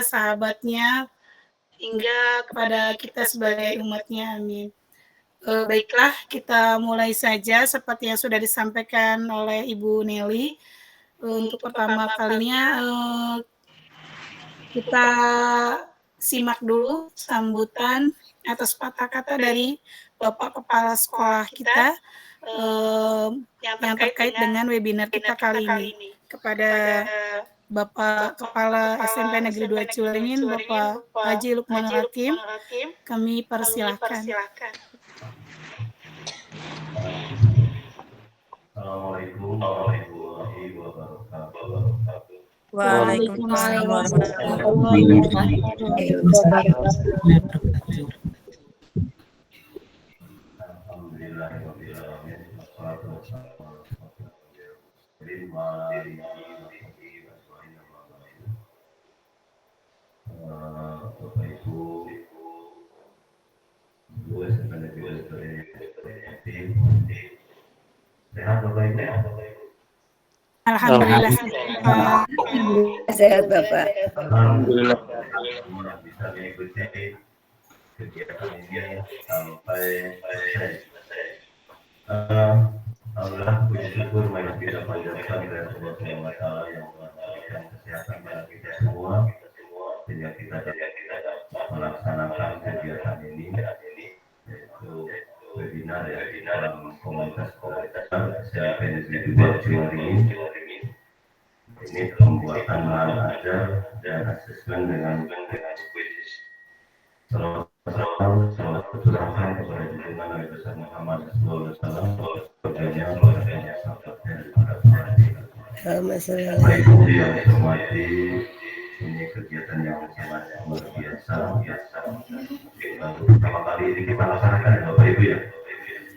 sahabatnya, hingga kepada kita sebagai umatnya, amin. Baiklah, kita mulai saja seperti yang sudah disampaikan oleh Ibu Nelly. Untuk pertama kalinya, kita simak dulu sambutan atau sepatah kata dari Bapak Kepala Sekolah kita, yang terkait dengan webinar kita kali ini. Kepada Bapak Kepala SMP Negeri 2 Cileringin, Bapak Haji Lukmanul Hakim, kami persilahkan. Assalamualaikum warahmatullahi wabarakatuh. Waalaikumsalam warahmatullahi wabarakatuh. Alhamdulillahirabbil alamin. Wassalatu wassalamu ala Bapak Ibu, gue sebenarnya sehat Bapak Ibu. Alhamdulillah. Sehat Bapak. Alhamdulillah bisa mengikuti kegiatan ini sampai selesai. Alhamdulillah, puji syukur marilah kita panjatkan dari Allah Subhanahu wa taala yang memberikan kesehatan bagi kita semua sehingga kita dapat melaksanakan kegiatan ini, yaitu webinar dalam komunitas SMP Negeri 2 Cileringin. Ini pembuatan bahan ajar dan asesmen dengan selamat tercurahkan kepada junjungan Nabi besar Muhammad SAW, kepadanya kepada sahabatnya dan para penghormati. Bapak Ibu yang dihormati, ini kegiatan yang sangat luar biasa. Pertama kali ini kita laksanakan ya Bapak Ibu ya.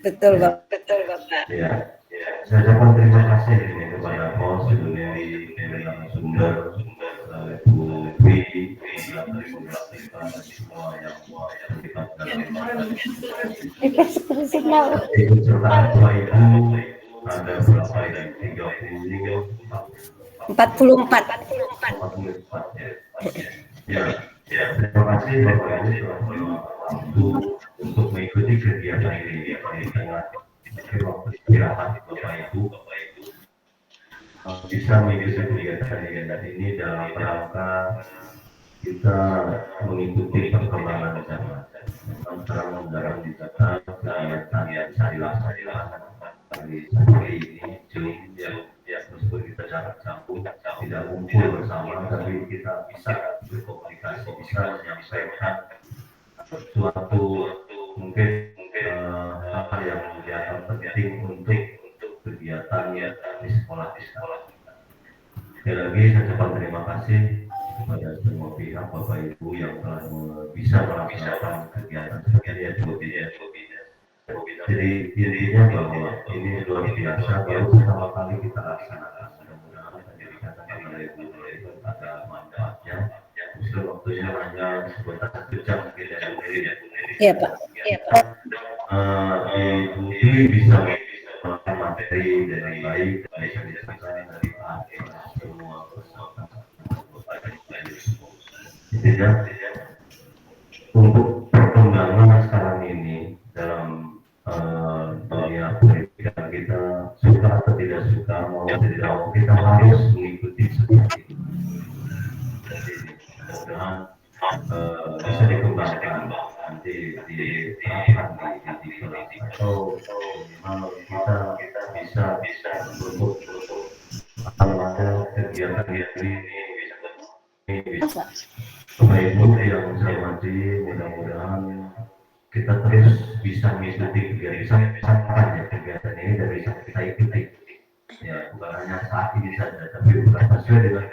Betul Bapak. Ya. Saya ucapkan terima kasih ini kepada Pos Ibu Nelly, Pemerintah Sumber, Bu Wi, dari Pemerintah dan semua yang terlibat dalam ikut serta Bapak Ibu ada berapa ini? 44 ya. Ya, terima kasih Bapak Ibu telah waktu untuk mengikuti kegiatan ini di tengah waktu istirahat Bapak Ibu bisa mengikuti kegiatan ini dalam rangka kita mengikuti perkembangan zaman. Sekarang dalam dikata kegiatan yang bisa dilaksanakan hari ini Zoom ya meskipun kita jarak jauh tidak kumpul bersama, tapi kita bisa berkomunikasi, bisa menyampaikan suatu mungkin hal yang dianggap penting untuk kegiatan di sekolah. Sekali lagi saya ucapkan terima kasih kepada semua pihak Bapak Ibu yang telah bisa melaksanakan kegiatan seperti ini. Jadi intinya bahwa ini luar biasa, baru pertama kali kita laksanakan. Mudah-mudahan tadi dikatakan oleh Bu itu ada manfaatnya. Meskipun waktunya hanya sebentar 1 jam mungkin ya Bu Nelly ya. Iya Pak. Ibu ini bisa melakukan materi dengan baik, bisa disampaikan dari semua peserta. Intinya untuk perkembangan sekarang ini dalam dunia pendidikan kita, suka atau tidak suka, mau tidak mau, kita harus mengikuti seperti itu. Jadi mudah-mudahan bisa dikembangkan nanti diterapkan di kelas atau minimal kita bisa untuk ada kegiatan ini bisa. Bapak Ibu yang saya hormati, mudah-mudahan kita terus bisa mengikuti kegiatan ini dan bisa kita ikuti. Ya, bukan hanya saat ini saja, tapi bukan sesuai dengan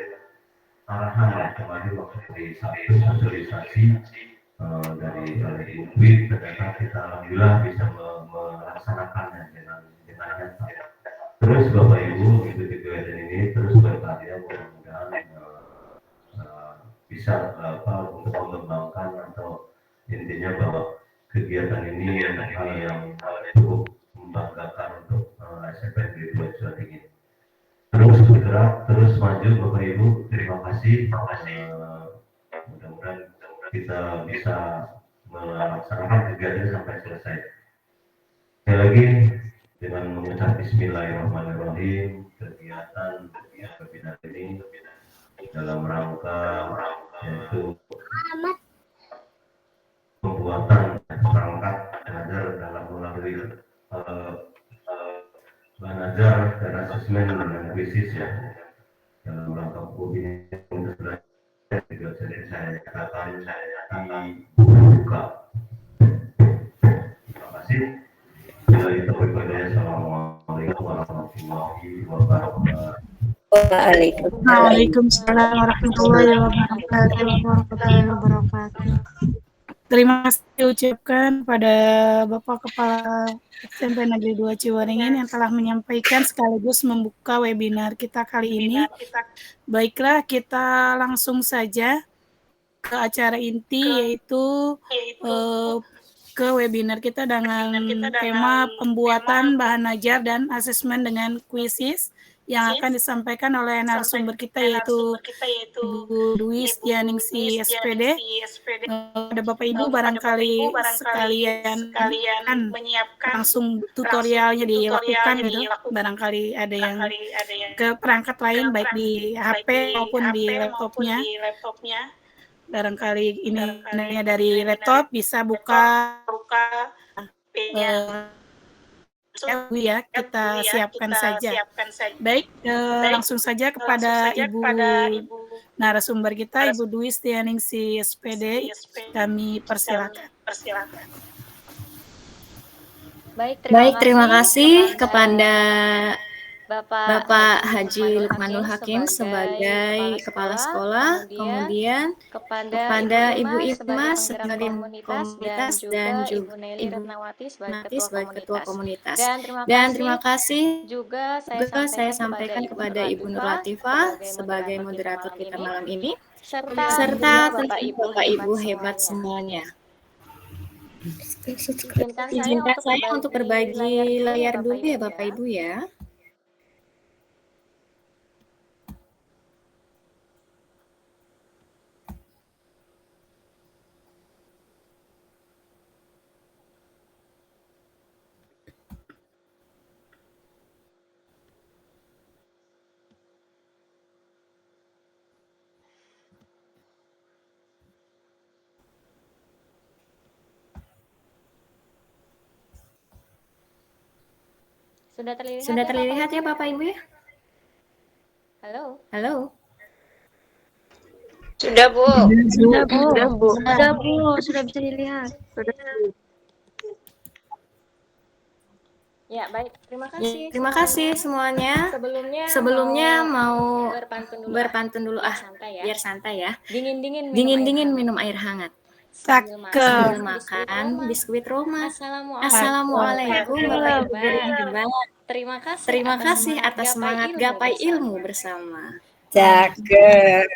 arahan yang kemarin waktu di satu sosialisasi dari Ibu Wi, ternyata kita alhamdulillah bisa melaksanakannya dengan nyata. Terus Bapak Ibu mengikuti kegiatan ini, terus berkarya, mudah-mudahan bisa untuk mengembangkan atau intinya bahwa kegiatan ini hal yang cukup membanggakan untuk SMP Negeri 2 Cileringin. Terus bergerak, terus maju Bapak Ibu. Terima kasih kita bisa melaksanakan kegiatan sampai selesai. Sekali lagi dengan mengucap Bismillahirrahmanirrahim, kegiatan webinar ini dalam rangka yaitu pembuatan perangkat belajar dalam melalui bahan ajar dan asesmen dan kuisis ya, dalam rangka webinar untuk belajar juga saya katakan dibuka. Terima kasih. Assalamualaikum warahmatullahi wabarakatuh. Waalaikumsalam warahmatullahi wabarakatuh. Terima kasih ucapkan pada Bapak Kepala SMP Negeri 2 Ciwaringin yang telah menyampaikan sekaligus membuka webinar kita kali ini. Baiklah, kita langsung saja ke acara inti yaitu ke webinar kita dengan tema pembuatan bahan ajar dan asesmen dengan kuisis yang akan disampaikan oleh narasumber kita yaitu Ibu Dwi Setianingsih SPD. Ada Bapak Ibu barangkali sekalian menyiapkan langsung tutorialnya dilakukan gitu. Barangkali ada yang ke perangkat lain baik di HP maupun di laptopnya. Barangkali ini dari laptop bisa buka ya, kita siapkan saja. Baik, langsung saja kepada Ibu narasumber kita, Ibu Dwi Setianingsih SPD, kami persilakan. Baik, terima kasih kepada Bapak Haji Lukmanul Hakim sebagai Kepala Sekolah, kemudian kepada Ibu Irma sebagai komunitas dan juga Ibu Nati sebagai Ketua Komunitas. Dan terima kasih juga saya sampaikan kepada Ibu Nur Latifah sebagai moderator kita malam ini, serta tentu Bapak Ibu hebat semuanya. Izinkan saya untuk berbagi layar dulu ya Bapak Ibu ya. Sudah terlihat ya Bapak Ibu ya? Halo? Sudah, Bu. Sudah bisa dilihat. Ya, baik. Terima kasih semuanya. Sebelumnya mau berpantun dulu biar santai ya. Dingin-dingin minum air hangat. Sambil makan biskuit Roma. Assalamualaikum Bapak Ibu. Terima kasih atas semangat gapai ilmu bersama. Cakep.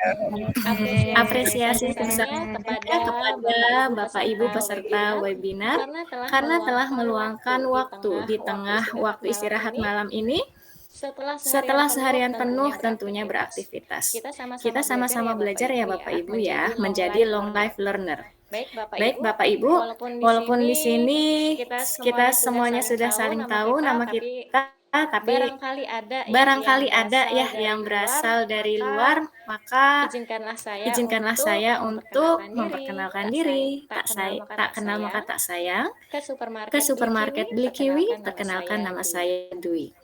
Apresiasi besar kepada Bapak Ibu peserta webinar karena telah meluangkan waktu di tengah waktu istirahat malam ini. Setelah seharian penuh tentunya beraktivitas. Kita sama-sama belajar ya Bapak Ibu ya, menjadi long life learner. Baik Bapak Ibu, walaupun di sini kita semuanya sudah saling tahu nama kita, tapi barangkali ada ya yang berasal dari luar, maka izinkanlah saya untuk memperkenalkan diri. Tak kenal maka tak sayang. Ke supermarket beli kiwi, perkenalkan nama saya Dwi.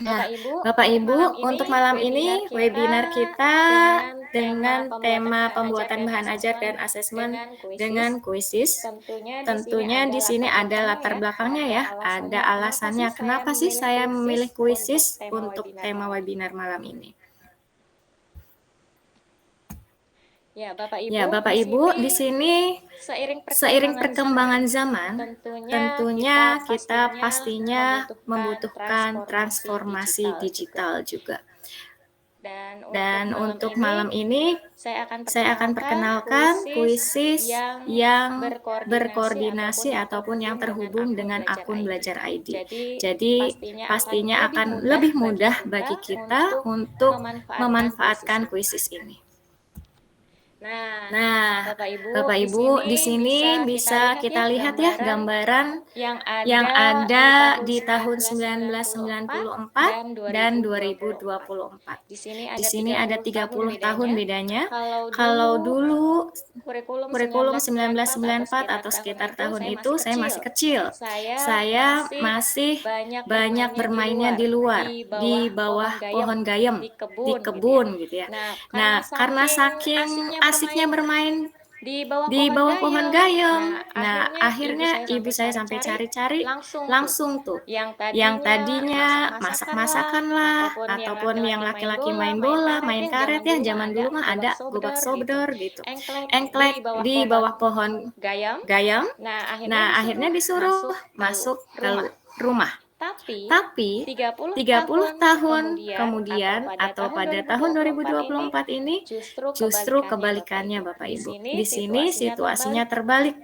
Nah, Bapak Ibu, untuk malam ini webinar kita dengan tema pembuatan bahan ajar dan asesmen dengan kuisis. Tentunya di sini ada latar belakangnya ya, ada alasannya kenapa sih saya memilih kuisis untuk tema webinar malam ini. Ya, Bapak Ibu, di sini seiring perkembangan zaman, tentunya kita pastinya membutuhkan transformasi digital juga. Dan untuk malam ini, saya akan perkenalkan kuisis yang berkoordinasi ataupun yang terhubung dengan akun Belajar ID. Jadi, pastinya akan lebih mudah bagi kita untuk memanfaatkan kuisis ini. Nah, Bapak Ibu, di sini bisa kita lihat ya gambaran yang ada di tahun 1994 dan 2024. Di sini ada 30 tahun bedanya. Kalau dulu kurikulum 1994 atau sekitar tahun itu saya masih kecil. Saya masih banyak bermainnya di luar, di bawah pohon gayam, di kebun gitu ya. Nah, karena saking asiknya bermain di bawah pohon gayam, nah akhirnya ibu saya sampai cari-cari langsung tuh yang tadinya masak-masakan lah, ataupun yang laki-laki main bola, main karet ya, zaman dulu mah ada gobak sodor gitu, engklek di bawah pohon gayam. Nah, akhirnya disuruh masuk ke rumah. Tapi 30 tahun kemudian atau pada tahun 2024 ini justru kebalikannya Bapak Ibu. Di sini situasinya terbalik.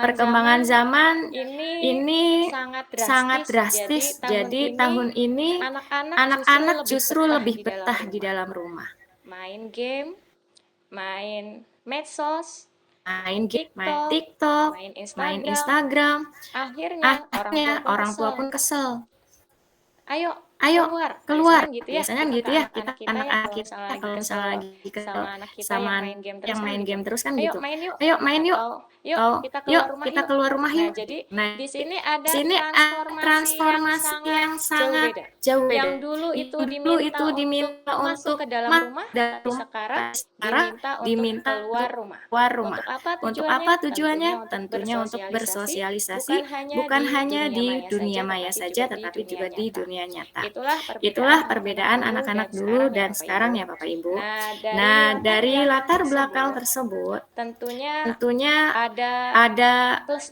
Perkembangan zaman ini sangat drastis. Jadi tahun ini anak-anak justru lebih betah di dalam rumah. Main game, main medsos, Main TikTok, main Instagram. akhirnya Orang tua pun kesel. Ayo keluar. Biasanya gitu ya kita anak-anak kita kalau misalnya lagi kesel sama yang main game yang main game terus kan ayo gitu. main yuk, Ayo main yuk. yuk kita keluar rumah yuk. Nah, Di sini ada transformasi yang sangat jauh beda. Yang dulu itu diminta untuk untuk ke dalam rumah, sekarang diminta untuk keluar rumah. Untuk apa tujuannya? Tentunya untuk bersosialisasi, bukan hanya di dunia maya saja, tetapi juga di dunia nyata. Itulah perbedaan anak-anak dulu dan sekarang ya Bapak Ibu. Nah, dari latar belakang tersebut, tentunya ada plus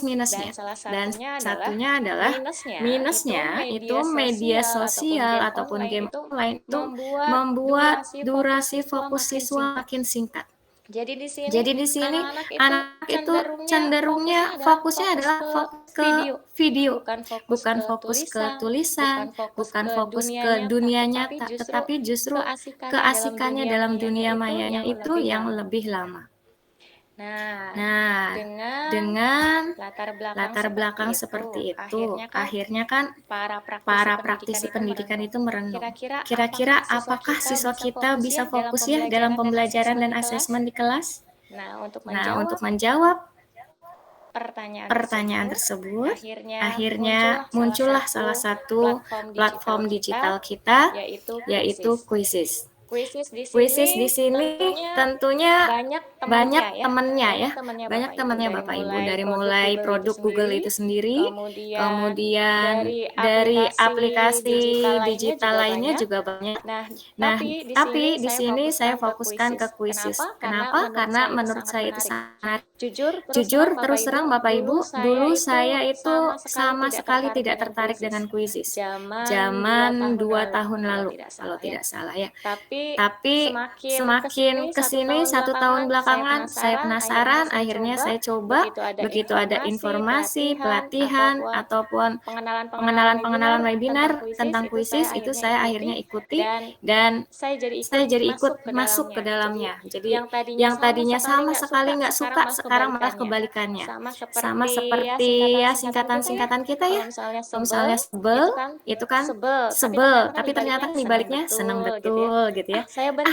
minusnya. Dan satunya adalah minusnya itu media sosial ataupun game online itu membuat durasi fokus siswa makin singkat. Jadi di sini anak itu cenderungnya fokusnya adalah fokus ke video, bukan fokus ke tulisan, bukan fokus ke dunia nyata, tetapi justru keasikannya dalam dunia mayanya itu yang lebih lama. Nah, dengan latar belakang seperti itu, akhirnya kan para praktisi pendidikan itu merenung. Kira-kira apakah siswa kita bisa fokus ya dalam pembelajaran dan asesmen di kelas? Nah, untuk menjawab pertanyaan tersebut, akhirnya muncullah salah satu platform digital kita, yaitu Quizzes. Quizzes di sini tentunya banyak temannya Bapak Ibu, dari mulai produk Google itu sendiri, kemudian dari aplikasi digital lainnya juga banyak. Nah, tapi di sini saya fokuskan ke Quizzes. Kenapa? Karena menurut saya itu sangat jujur terus terang Bapak Ibu, dulu saya itu sama sekali tidak tertarik dengan Quizzes. Zaman 2 tahun lalu kalau tidak salah ya. Tapi semakin kesini 1 tahun belakangan saya penasaran, akhirnya saya coba. Begitu ada informasi, pelatihan ataupun pengenalan webinar tentang Quizzes itu saya akhirnya ikuti dan saya jadi ikut masuk ke dalamnya. Jadi yang tadinya sama sekali nggak suka, sekarang malah kebalikannya. Sama seperti ya singkatan-singkatan kita ya. Kalau misalnya sebel, itu kan sebel, tapi ternyata dibaliknya senang betul gitu ya.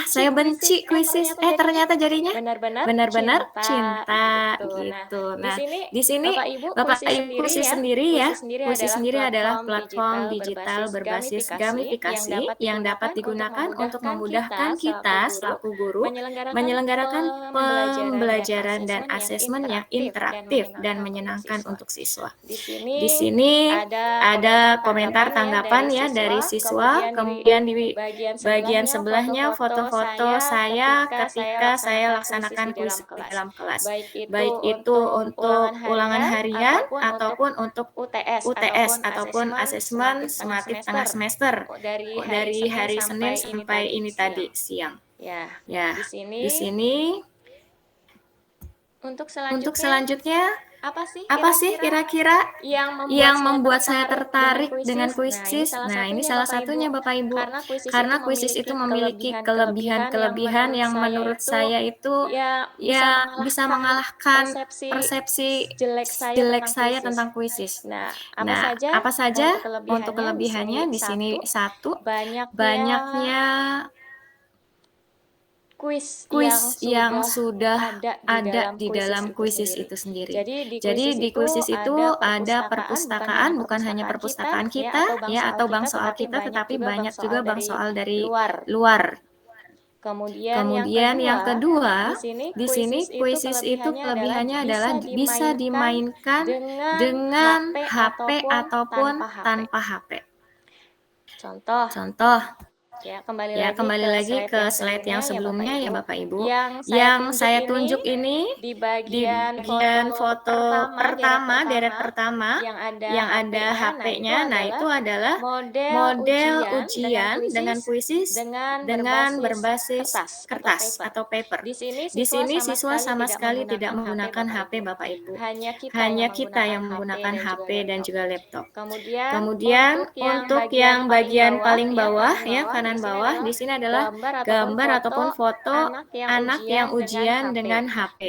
Saya benci Quizzes, ternyata jadinya benar-benar cinta gitu. Nah, di sini Bapak Ibu Quizzes sendiri ya. Quizzes sendiri adalah platform digital berbasis gamifikasi yang dapat digunakan untuk memudahkan kita selaku guru menyelenggarakan pembelajaran dan asesmen yang interaktif dan menyenangkan untuk siswa. Di sini ada komentar tanggapan ya dari siswa, kemudian di bagian sebelahnya foto-foto saya ketika saya laksanakan kuis di dalam kelas, baik itu untuk ulangan harian ataupun untuk UTS ataupun asesmen sumatif tengah semester dari hari Senin sampai ini tadi siang. Ya, di sini Untuk Untuk selanjutnya, selanjutnya, apa sih apa sih kira-kira kira-kira yang yang membuat membuat saya saya tertarik tertarik dengan dengan kuisis? kuisis? Nah, Nah, ini ini salah salah satunya satunya Bapak Bapak Ibu, Ibu, karena karena kuisis kuisis itu itu memiliki kelebihan-kelebihan yang kelebihan-kelebihan menurut yang saya menurut itu saya itu ya bisa ya bisa mengalahkan mengalahkan persepsi persepsi jelek saya jelek tentang saya kuisis. tentang kuisis. Nah, apa Nah, saja apa saja untuk untuk kelebihannya? Di sini kelebihannya di sini? satu, Satu, banyaknya banyaknya kuis yang kuis yang sudah sudah ada di ada dalam di kuisis dalam itu kuisis sendiri. itu sendiri. Jadi di kuisis Jadi di itu kuisis itu ada ada perpustakaan, bukan hanya perpustakaan kita ya atau bank soal kita, tetapi banyak juga bank soal dari luar. luar. Kemudian Kemudian yang kedua, di di sini sini kuisis itu kelebihannya adalah bisa dimainkan dengan dengan HP HP ataupun ataupun tanpa HP. tanpa HP. Contoh, Contoh, ya kembali ya lagi kembali ke lagi slide ke yang slide yang sebelumnya ya Bapak Ibu. Yang Yang saya saya tunjuk ini di di bagian bagian foto pertama, deret pertama, yang yang ada ada HP-nya. HP-nya. Nah, itu adalah model model ujian dengan kuisis dengan berbasis kertas atau paper. Di sini Di sini siswa sama tidak sekali tidak menggunakan menggunakan HP Bapak Ibu. Hanya Hanya kita menggunakan yang menggunakan HP dan juga laptop. Kemudian, Kemudian untuk yang bagian paling bawah ya kanan di sini bawah di sini adalah gambar ataupun foto anak yang ujian dengan HP.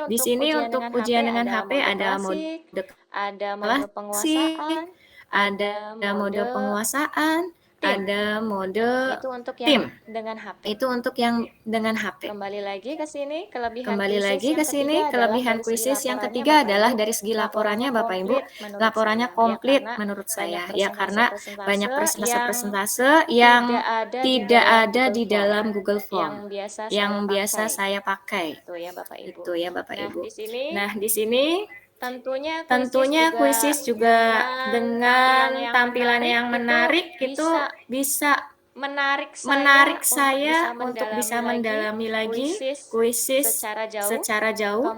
Di sini untuk ujian dengan HP ada mode ada mode klasik, penguasaan, ada mode penguasaan, ada mode itu untuk tim. yang dengan HP. Itu untuk yang dengan HP. Kembali lagi ke sini, Kembali lagi ke sini, kelebihan kuisis yang ketiga adalah dari segi laporannya Bapak Ibu, laporannya komplit menurut saya. Ya karena banyak persentase-persentase yang tidak ada di dalam Google Form yang biasa saya pakai. Itu ya Bapak Ibu. Itu ya Bapak Nah, Ibu. di sini Nah, di sini tentunya kuisis juga dengan tampilan yang menarik itu bisa menarik saya untuk bisa mendalami lagi kuisis secara jauh.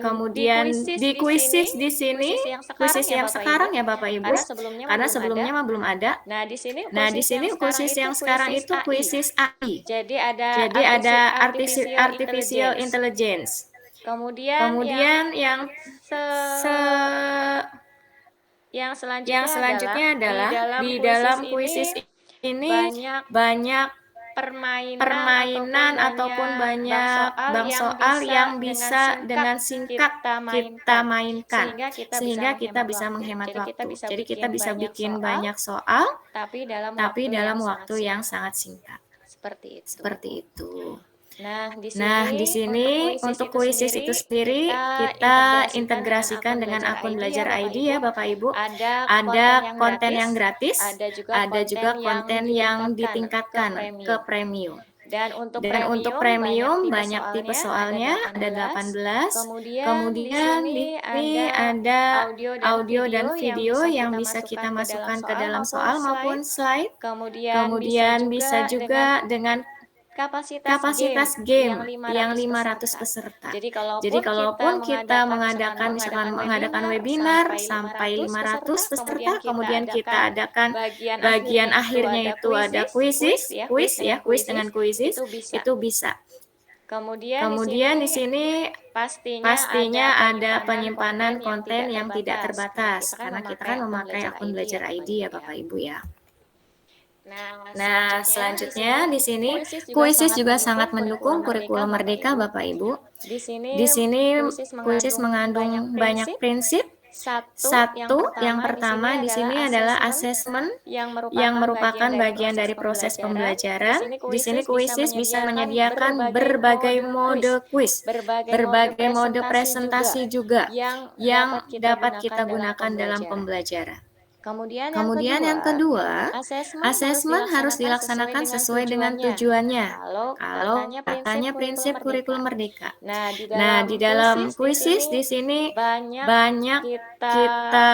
Kemudian di kuisis di sini, kuisis yang sekarang ya Bapak Ibu, karena sebelumnya mah belum ada. Nah, Nah, di sini kuisis yang sekarang itu kuisis AI. Jadi Jadi ada artificial intelligence. intelligence. Kemudian yang selanjutnya adalah di dalam kuisis ini banyak permainan ataupun banyak bank soal yang bisa dengan singkat kita mainkan sehingga kita bisa menghemat waktu. Jadi kita bisa bikin banyak soal tapi tapi dalam waktu yang sangat singkat. seperti itu. Nah, di sini untuk kuisis itu sendiri kita integrasikan dengan akun Belajar ID ya Bapak Ibu. Ada konten yang gratis, ada juga konten yang ditingkatkan ke premium. Dan untuk premium banyak tipe soalnya, ada 18. Kemudian di sini ada audio dan video yang bisa kita masukkan ke dalam soal maupun slide. Kemudian bisa juga dengan kapasitas game yang 500 peserta. Jadi kalaupun kita mengadakan webinar sampai 500 peserta, kemudian kita adakan bagian akhirnya itu ada kuis dengan kuisis, itu bisa. Kemudian di sini pastinya ada penyimpanan konten yang tidak terbatas karena kita kan memakai akun Belajar ID ya Bapak Ibu ya. Nah, selanjutnya di sini kuisis juga sangat mendukung kurikulum merdeka Bapak Ibu. Di sini kuisis mengandung banyak prinsip. Satu, yang pertama di sini adalah asesmen yang merupakan bagian dari proses pembelajaran. Di sini kuisis bisa menyediakan berbagai mode kuis, berbagai mode presentasi juga yang dapat kita gunakan dalam pembelajaran. Kemudian yang kedua, asesmen harus dilaksanakan sesuai dengan tujuannya. Kalau katanya prinsip kurikulum merdeka. Nah, di dalam kuisis di sini banyak kita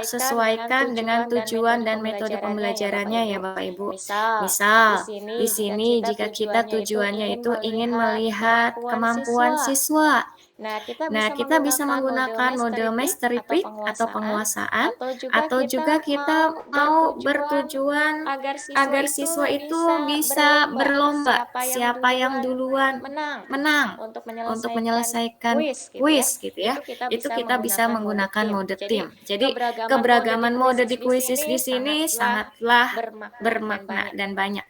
sesuaikan dengan tujuan dan metode pembelajarannya ya Bapak Ibu. Misal, di sini jika kita tujuannya itu ingin melihat kemampuan siswa, Nah, kita bisa menggunakan mode mastery pick atau penguasaan, atau juga kita mau bertujuan agar siswa itu bisa berlomba siapa yang duluan menang untuk menyelesaikan kuis gitu ya. Itu kita bisa menggunakan mode tim. Jadi keberagaman mode di kuisis di sini sangatlah bermakna dan banyak.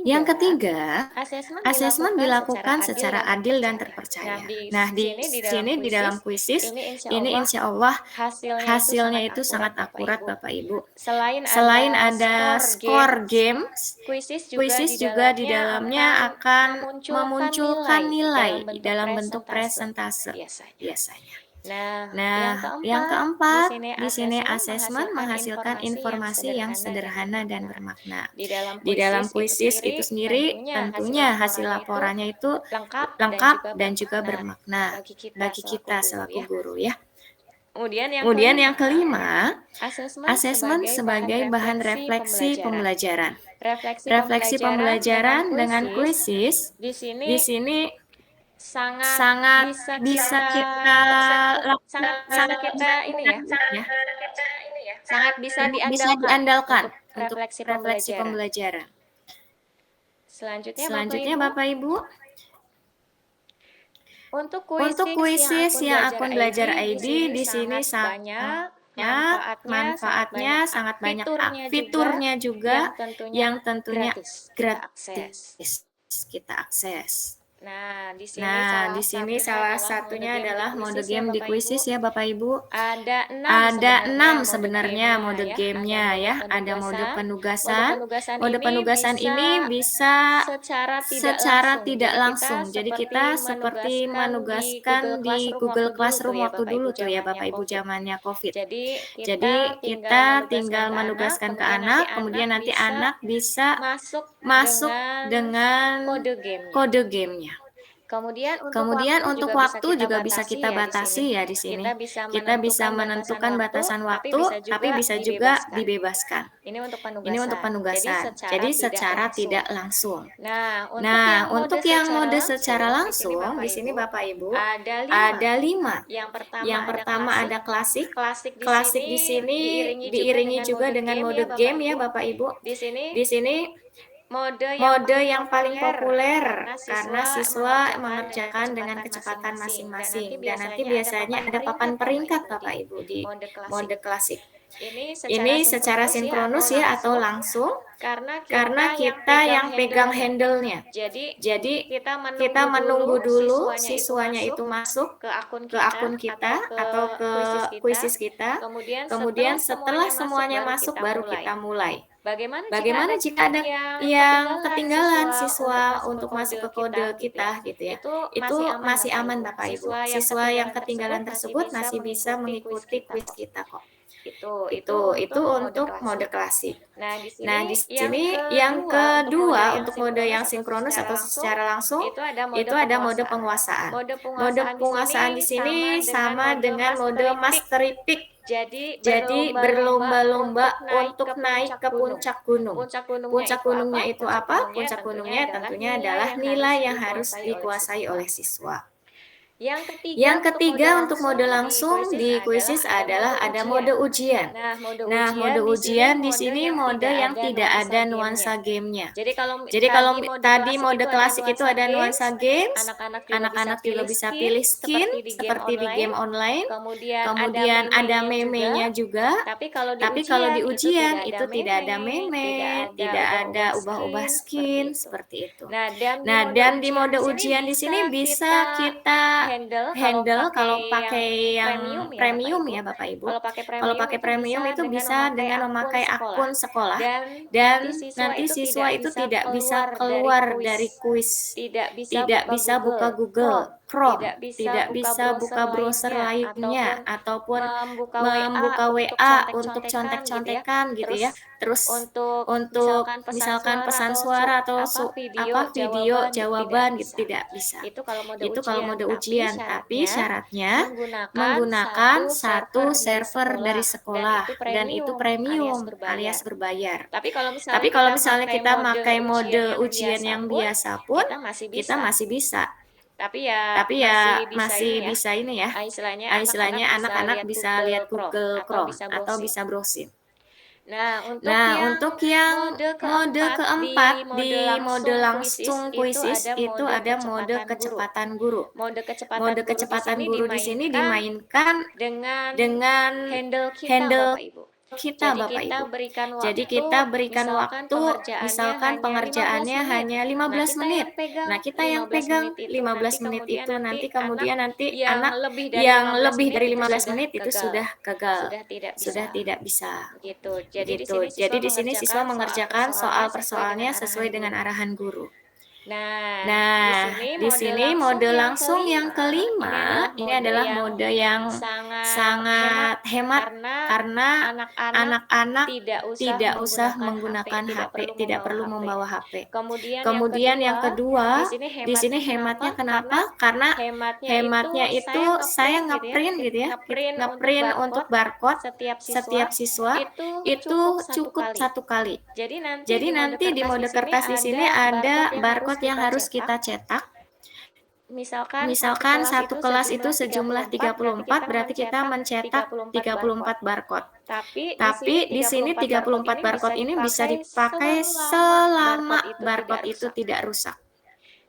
Yang ketiga, asesmen dilakukan secara adil dan terpercaya. Nah, di sini di dalam kuisis, ini insya Allah hasilnya itu sangat akurat Bapak Ibu. Selain ada skor games, kuisis juga di dalamnya akan memunculkan nilai dalam bentuk presentase biasanya. Nah, yang keempat, di sini asesmen menghasilkan informasi yang sederhana dan bermakna. Di dalam kuisis itu sendiri, tentunya hasil laporannya itu lengkap dan juga bermakna bagi kita selaku guru ya. Kemudian yang kelima, asesmen sebagai bahan refleksi pembelajaran. Refleksi pembelajaran dengan kuisis di sini sangat bisa kita lakukan, sangat bisa diandalkan untuk refleksi pembelajaran. Selanjutnya Bapak Ibu, untuk kuisis yang akun belajar ID di sini sangat manfaatnya sangat banyak, fiturnya juga yang tentunya gratis kita akses. Nah, di sini salah satunya adalah mode game di kuisis ya Bapak Ibu. Ada 6 sebenarnya mode gamenya ya. Ada mode penugasan. Mode penugasan ini bisa secara tidak langsung. Jadi kita seperti menugaskan di Google Classroom waktu dulu tuh ya Bapak Ibu zamannya COVID. Jadi kita tinggal menugaskan ke anak, kemudian nanti anak bisa masuk dengan kode gamenya. Kemudian untuk waktu juga bisa kita batasi ya di sini. Kita bisa menentukan batasan waktu, tapi bisa juga dibebaskan. Ini untuk penugasan. Jadi secara tidak langsung. Nah, untuk yang mode secara langsung di sini Bapak Ibu ada 5. Yang pertama ada klasik. Klasik di sini diiringi juga dengan mode game ya Bapak Ibu. Di sini mode yang paling populer karena siswa mengerjakan dengan kecepatan masing-masing dan nanti biasanya ada papan peringkat Bapak Ibu di mode klasik. Ini secara sinkronus ya atau langsung karena kita yang pegang handle-nya. Jadi kita menunggu dulu siswanya itu masuk ke akun kita atau ke kuisis kita. Kemudian setelah semuanya masuk baru kita mulai. Bagaimana jika ada yang ketinggalan siswa untuk masuk ke kode kita gitu ya? Itu masih aman Bapak Ibu. Siswa yang ketinggalan tersebut masih bisa mengikuti kuis kita kok. Itu untuk mode klasik. Nah, di sini yang kedua untuk mode yang sinkronus atau secara langsung itu ada mode penguasaan. Mode penguasaan di sini sama dengan mode mastery pick. Jadi berlomba-lomba untuk naik ke puncak gunung. Puncak gunungnya itu apa? Puncak gunungnya tentunya adalah nilai yang harus dikuasai oleh siswa. Yang ketiga untuk mode langsung di kuisis adalah ada mode ujian. Nah, mode ujian di sini mode yang tidak ada nuansa gamenya. Jadi kalau tadi mode klasik itu ada nuansa games, anak-anak juga bisa pilih skin seperti di game online. Kemudian ada meme-nya juga. Tapi kalau di ujian itu tidak ada meme, tidak ada ubah-ubah skin seperti itu. Nah, dan di mode ujian di sini bisa kita handle kalau pakai yang premium ya Bapak Ibu. Kalau pakai premium itu bisa dengan memakai akun sekolah dan nanti siswa itu tidak bisa keluar dari kuis, tidak bisa buka Google Chrome, tidak bisa buka browser lainnya ataupun membuka WA untuk contek-contekan gitu ya. Terus untuk misalkan pesan suara atau video jawaban gitu tidak bisa. Itu kalau mode ujian, tapi syaratnya menggunakan satu server dari sekolah dan itu premium alias berbayar. Tapi kalau misalnya kita pakai mode ujian yang biasa pun kita masih bisa Tapi ya masih bisa ini ya. istilahnya Istilahnya anak-anak bisa lihat Google Chrome atau bisa browsing. Nah, Nah, untuk yang mode keempat di mode langsung kuisis itu ada mode kecepatan guru. Mode kecepatan guru di sini dimainkan dengan handle kita, handle Bapak Ibu. kita, Jadi Bapak kita Ibu. berikan Jadi kita berikan misalkan waktu, misalkan pengerjaannya hanya 15 menit. Nah, kita yang pegang 15 menit itu nanti kemudian anak yang lebih dari 15 menit itu sudah gagal, sudah tidak bisa. gitu. Begitu. Jadi di sini siswa mengerjakan soal persoalnya sesuai dengan arahan guru. Nah, Nah, di sini mode langsung yang kelima ini adalah mode yang sangat hemat karena anak-anak tidak usah menggunakan HP, tidak perlu membawa HP. Kemudian yang kedua, di sini hematnya kenapa? Karena hematnya itu saya ngeprint gitu ya, ngeprint untuk barcode setiap siswa itu cukup satu kali. Jadi nanti di mode kertas di sini ada barcode yang harus kita cetak. Misalkan satu kelas itu sejumlah 34, berarti kita mencetak 34 barcode. Tapi di sini 34 barcode ini bisa dipakai selama barcode itu tidak rusak.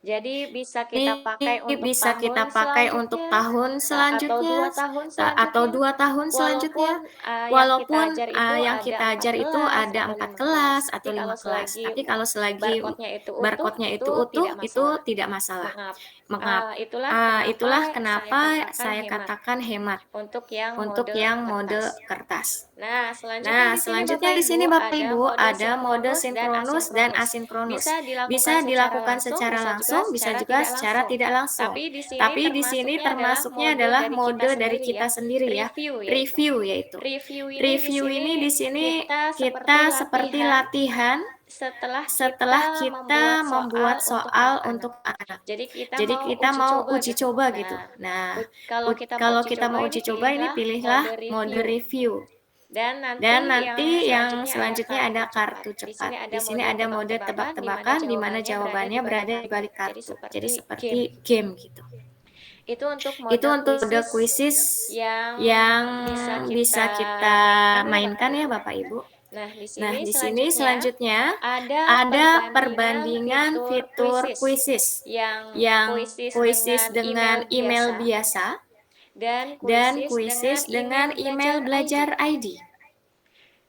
Jadi bisa Ini bisa kita pakai untuk tahun selanjutnya atau 2 tahun selanjutnya. Walaupun yang kita ajar itu ada 4 kelas atau 5 kelas. Tapi kalau selagi barcode-nya itu utuh, itu tidak masalah. Itulah kenapa saya katakan hemat untuk yang mode kertas. Nah, selanjutnya di sini Bapak Ibu ada mode sinkronus dan asinkronus. Bisa dilakukan secara langsung, bisa juga secara tidak langsung. Tapi di sini termasuknya adalah mode dari kita sendiri ya, review yaitu. Review ini di sini kita seperti latihan setelah kita membuat soal untuk anak. Jadi kita mau uji coba gitu. Nah, kalau kita mau uji coba ini pilihlah mode review. Dan nanti yang selanjutnya ada kartu cepat. Di sini ada mode tebak-tebakan di mana jawabannya berada di balik kartu. Jadi seperti game gitu. Itu untuk mode kuisis yang bisa kita mainkan ya Bapak Ibu. Nah, di sini selanjutnya ada perbandingan fitur kuisis yang kuisis dengan email biasa dan kuisis dengan email belajar ID.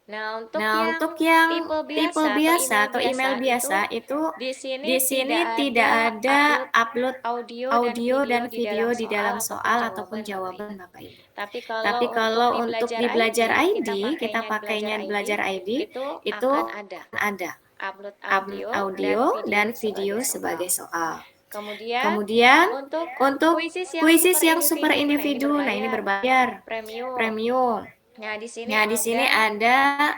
Nah, untuk yang tipe biasa atau email biasa itu di sini tidak ada upload audio dan video di dalam soal ataupun jawaban Bapak Ibu. Tapi kalau untuk di belajar ID, kita pakainya belajar ID itu ada upload audio dan video sebagai soal. Kemudian untuk kuisis yang super individu, nah ini berbayar, premium. Nah, di sini ada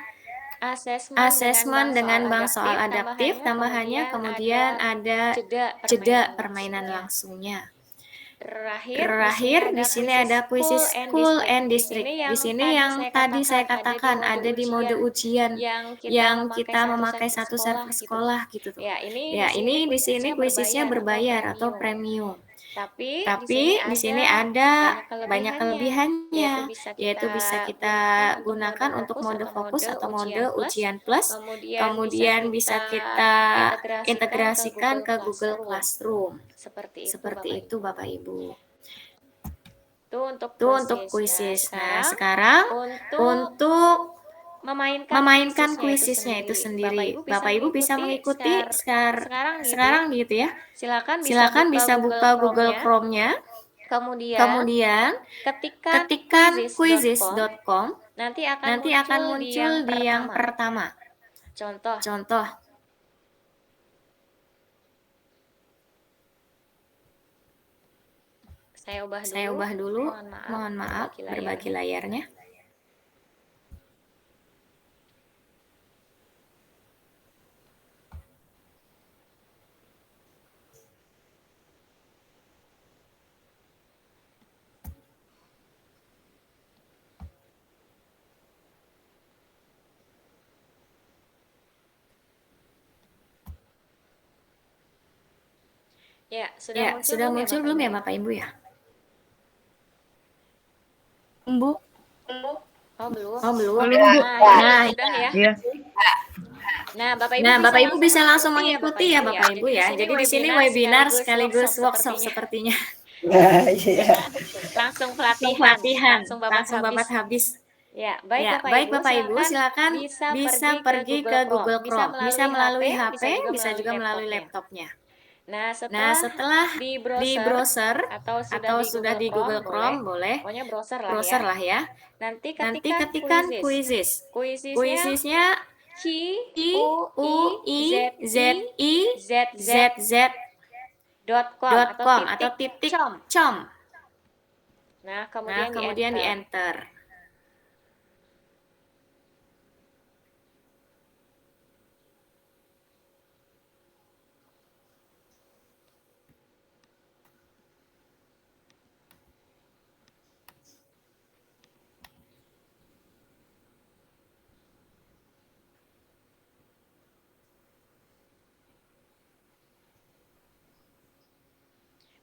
asesmen dengan bank soal adaptif, tambahannya kemudian ada jeda permainan langsungnya. Terakhir di sini ada kuisis school and district. Di sini yang tadi saya katakan ada di mode ujian yang kita memakai satu server sekolah gitu tuh. Ya, ini di sini kuisisnya berbayar atau premium. Tapi di sini ada banyak kelebihannya, yaitu bisa kita gunakan untuk mode fokus atau mode ujian plus, kemudian bisa kita integrasikan ke Google Classroom. Seperti itu Bapak Ibu. Itu untuk kuisis. Nah, sekarang untuk memainkan kuisisnya itu sendiri. Bapak Ibu bisa mengikuti sekarang gitu ya. Silakan bisa buka Google Chrome-nya. Kemudian ketikkan quizzes.com. Nanti akan muncul di yang pertama. Contoh. Saya ubah dulu. Mohon maaf berbagi layarnya. Ya, Ya, sudah muncul belum ya Bapak Ibu ya? Bu. Oh, belum. Oh, belum. Belum, Bu. Nah, sudah ya. Iya. Nah, Bapak Bapak Ibu bisa langsung mengikuti mengikuti ya Bapak Ibu ya. Jadi di sini webinar sekaligus workshop sepertinya. Nah, iya. Langsung Langsung pelatihan, langsung babat habis. Ya, baik Ya, Bapak Bapak Ibu, silakan bisa pergi ke Google Chrome. Bisa melalui HP, HP, bisa juga melalui laptopnya. Nah, Nah, setelah di di browser atau sudah di Google Chrome, boleh pokoknya browser browser lah ya. Nanti Nanti ketikkan ketikkan quizzes. Quizesnya QUIZZ.com atau titik com. Nah, Nah, kemudian di enter.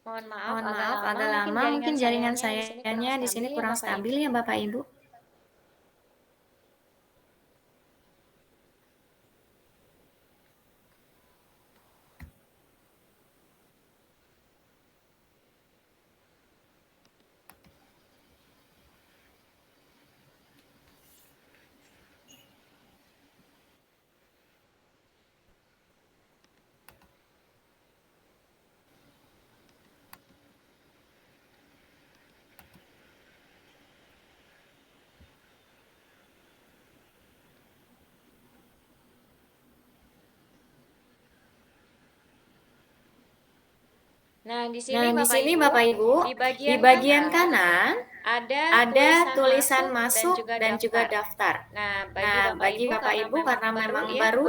Mohon Mohon maaf, maaf agak lama, mungkin jaringan sayanya di sini kurang stabil ya Bapak Ibu. Nah, di Nah, di sini Bapak Ibu, di di bagian kanan ada ada tulisan masuk dan juga daftar. Nah, Nah, bagi Bapak Ibu karena memang baru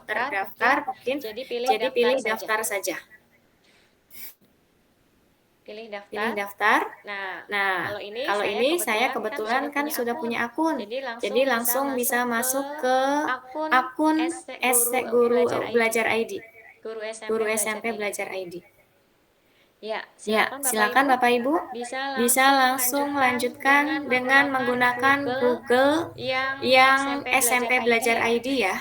terdaftar mungkin, jadi pilih daftar saja. Pilih Pilih daftar. Nah, Nah, kalau ini saya kebetulan kan sudah punya akun. Jadi langsung bisa masuk ke akun Guru Belajar ID. Guru SMP Belajar ID. Ya, silakan Bapak Ibu bisa langsung lanjutkan dengan menggunakan Google yang SMP Belajar ID ya.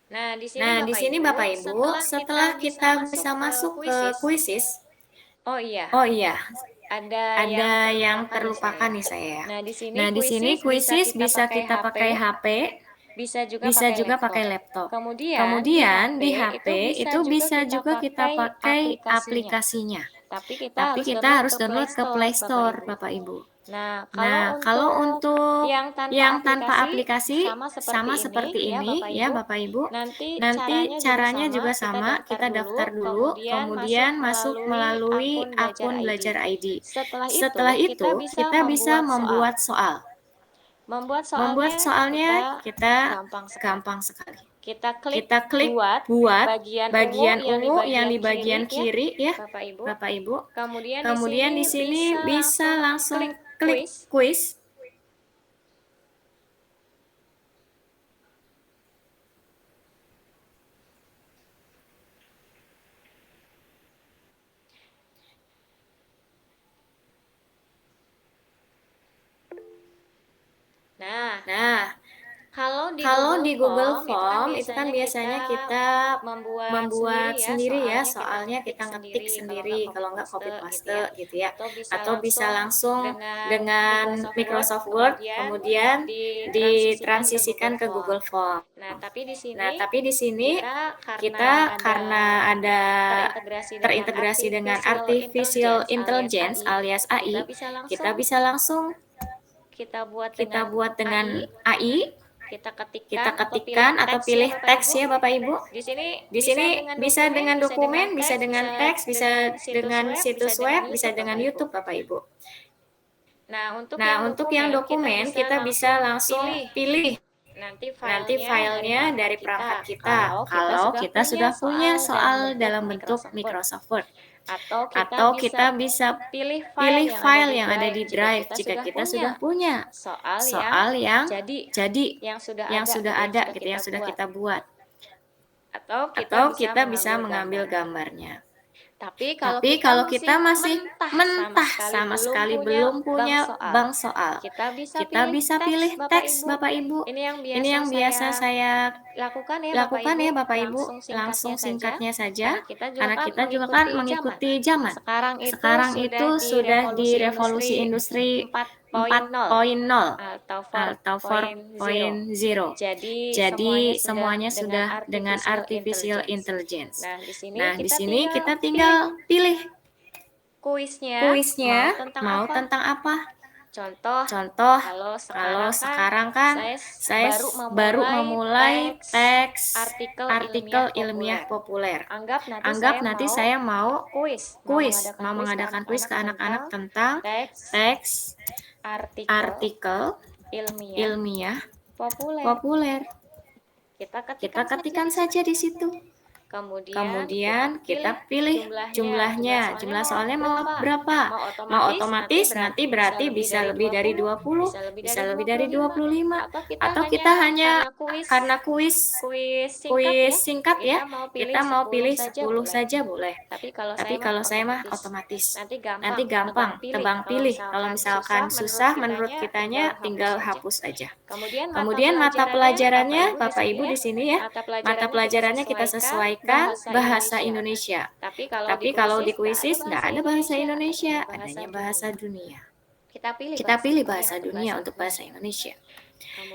Nah, di sini Bapak Ibu, setelah kita bisa masuk ke quizzes, oh iya, ada yang terlupakan nih saya. Nah, di sini quizzes bisa kita pakai HP, bisa juga pakai laptop. Kemudian di HP itu bisa juga kita pakai aplikasinya. Tapi kita harus download ke Play Store, Bapak Ibu. Nah, kalau untuk yang tanpa aplikasi sama seperti ini ya Bapak Ibu. Nanti caranya juga sama, kita daftar dulu, kemudian masuk melalui akun Belajar ID. Setelah itu, kita bisa membuat soal. Membuat soalnya kita gampang sekali. Kita klik buat bagian ungu yang di bagian kiri ya, Bapak Ibu. Kemudian di sini bisa langsung klik quiz. Nah, kalau di Google Form itu kan biasanya kita membuat sendiri ya, soalnya kita ngetik sendiri, kalau nggak copy paste gitu ya. Atau bisa langsung dengan Microsoft Word, kemudian ditransisikan ke Google Form. Nah, tapi di sini kita karena ada terintegrasi dengan Artificial Intelligence alias AI, kita bisa langsung kita buat dengan AI, kita kita ketikkan atau pilih teks ya Bapak Ibu. Di sini bisa dengan dokumen, bisa dengan teks, bisa dengan situs web, bisa dengan YouTube Bapak Ibu. Nah, untuk yang dokumen kita bisa langsung pilih nanti filenya dari perangkat kita. Kalau kita sudah punya soal dalam bentuk Microsoft Word. Atau kita bisa pilih file yang ada di Drive jika kita sudah punya soal yang jadi yang sudah ada gitu, yang sudah kita buat. Atau kita bisa mengambil gambarnya. Tapi kalau kita masih mentah sama sekali belum punya bank soal, kita bisa pilih teks Bapak Ibu. Ini yang biasa saya lakukan ya Bapak Ibu, langsung singkatnya saja, karena kita juga kan mengikuti zaman. Sekarang itu sudah di revolusi industri 4.0 atau 4.0. Jadi semuanya sudah dengan artificial intelligence. Nah, di sini kita tinggal pilih kuisnya mau tentang apa. Contoh, kalau sekarang kan saya baru memulai teks artikel ilmiah populer. Anggap nanti saya mau mengadakan kuis ke anak-anak tentang teks artikel ilmiah populer. Kita ketikkan saja di situ. Kemudian kita pilih jumlah soalnya mau berapa. Mau otomatis nanti berarti bisa lebih dari 20, bisa lebih dari 25. Atau kita hanya karena kuis singkat ya, kita mau pilih 10 saja boleh. Tapi kalau saya mah otomatis. Nanti gampang tebang pilih. Kalau misalkan susah menurut kitanya tinggal hapus aja. Kemudian mata pelajarannya Bapak Ibu di sini ya. Mata pelajarannya kita sesuaikan bahasa Indonesia. Tapi kalau di kuisis nggak ada bahasa Indonesia, adanya bahasa dunia. Kita pilih bahasa dunia untuk bahasa Indonesia.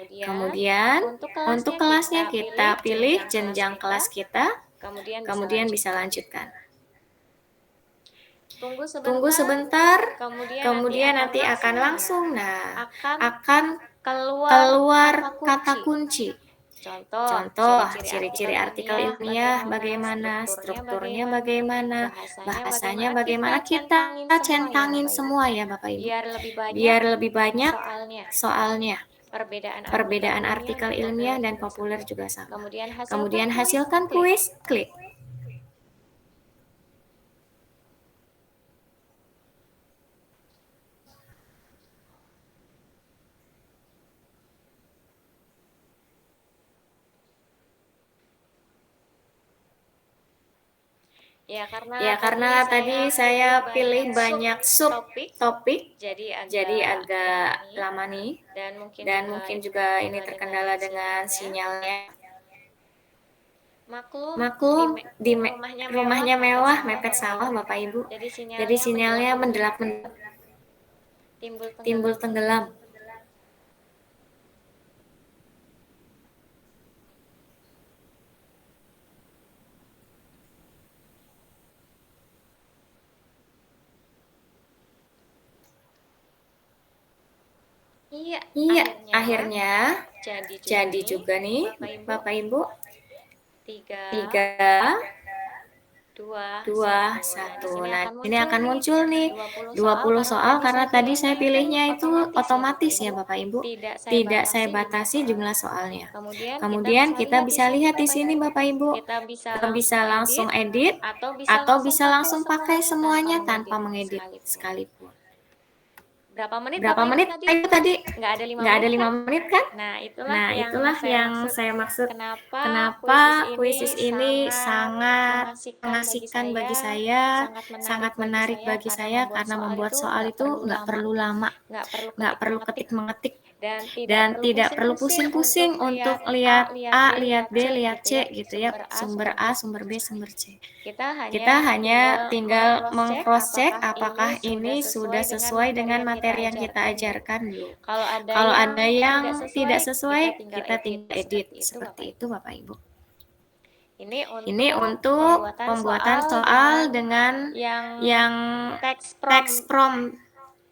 Kemudian untuk kelasnya kita pilih jenjang kelas kita, kemudian bisa lanjutkan. Tunggu sebentar, kemudian nanti akan langsung akan keluar kata kunci. Contoh, ciri-ciri artikel ilmiah bagaimana, strukturnya bagaimana, bahasanya bagaimana, kita centangin semua ya Bapak Ibu. Biar lebih banyak soalnya. Perbedaan artikel ilmiah dan populer juga sama. Kemudian hasilkan kuis, klik. Ya karena tadi saya pilih banyak subtopik, jadi agak lama nih, dan mungkin juga ini terkendala dengan sinyalnya. Maklum di rumahnya mewah, mepet sawah Bapak Ibu, jadi sinyalnya mendelap-mendelap, timbul tenggelam. Iya, akhirnya jadi juga nih Bapak Ibu. 3, 2, 1. Nah, ini akan muncul nih 20 soal karena tadi saya pilihnya itu otomatis ya Bapak Ibu. Tidak saya batasi jumlah soalnya. Kemudian kita bisa lihat di sini Bapak Ibu. Kita bisa langsung edit atau bisa langsung pakai semuanya tanpa mengedit sekalipun. Berapa menit itu tadi? Nggak ada 5 menit kan? Nah, itulah yang saya maksud. Kenapa kuisis ini sangat mengasihkan bagi saya, sangat menarik bagi saya, karena membuat soal itu nggak perlu lama, nggak perlu ketik-mengetik, dan tidak perlu pusing-pusing untuk lihat A, lihat B, lihat C gitu ya, sumber A, sumber B, sumber C. Kita hanya tinggal meng-cross-check apakah ini sudah sesuai dengan materi yang kita ajarkan dulu. Kalau ada yang tidak sesuai, kita tinggal edit. Seperti itu Bapak Ibu. Ini untuk pembuatan soal dengan yang teks prompt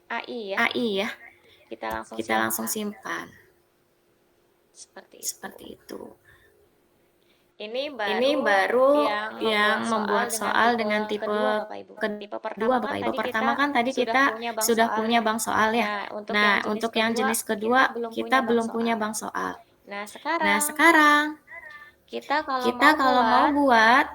AI ya. Kita langsung simpan. Seperti itu. Ini baru yang membuat soal dengan tipe kedua Bapak Ibu. Pertama kan tadi kita sudah punya bank soal ya. Nah, untuk yang jenis kedua kita belum punya bank soal. Nah, Nah, sekarang sekarang kita kalau kita kalau mau buat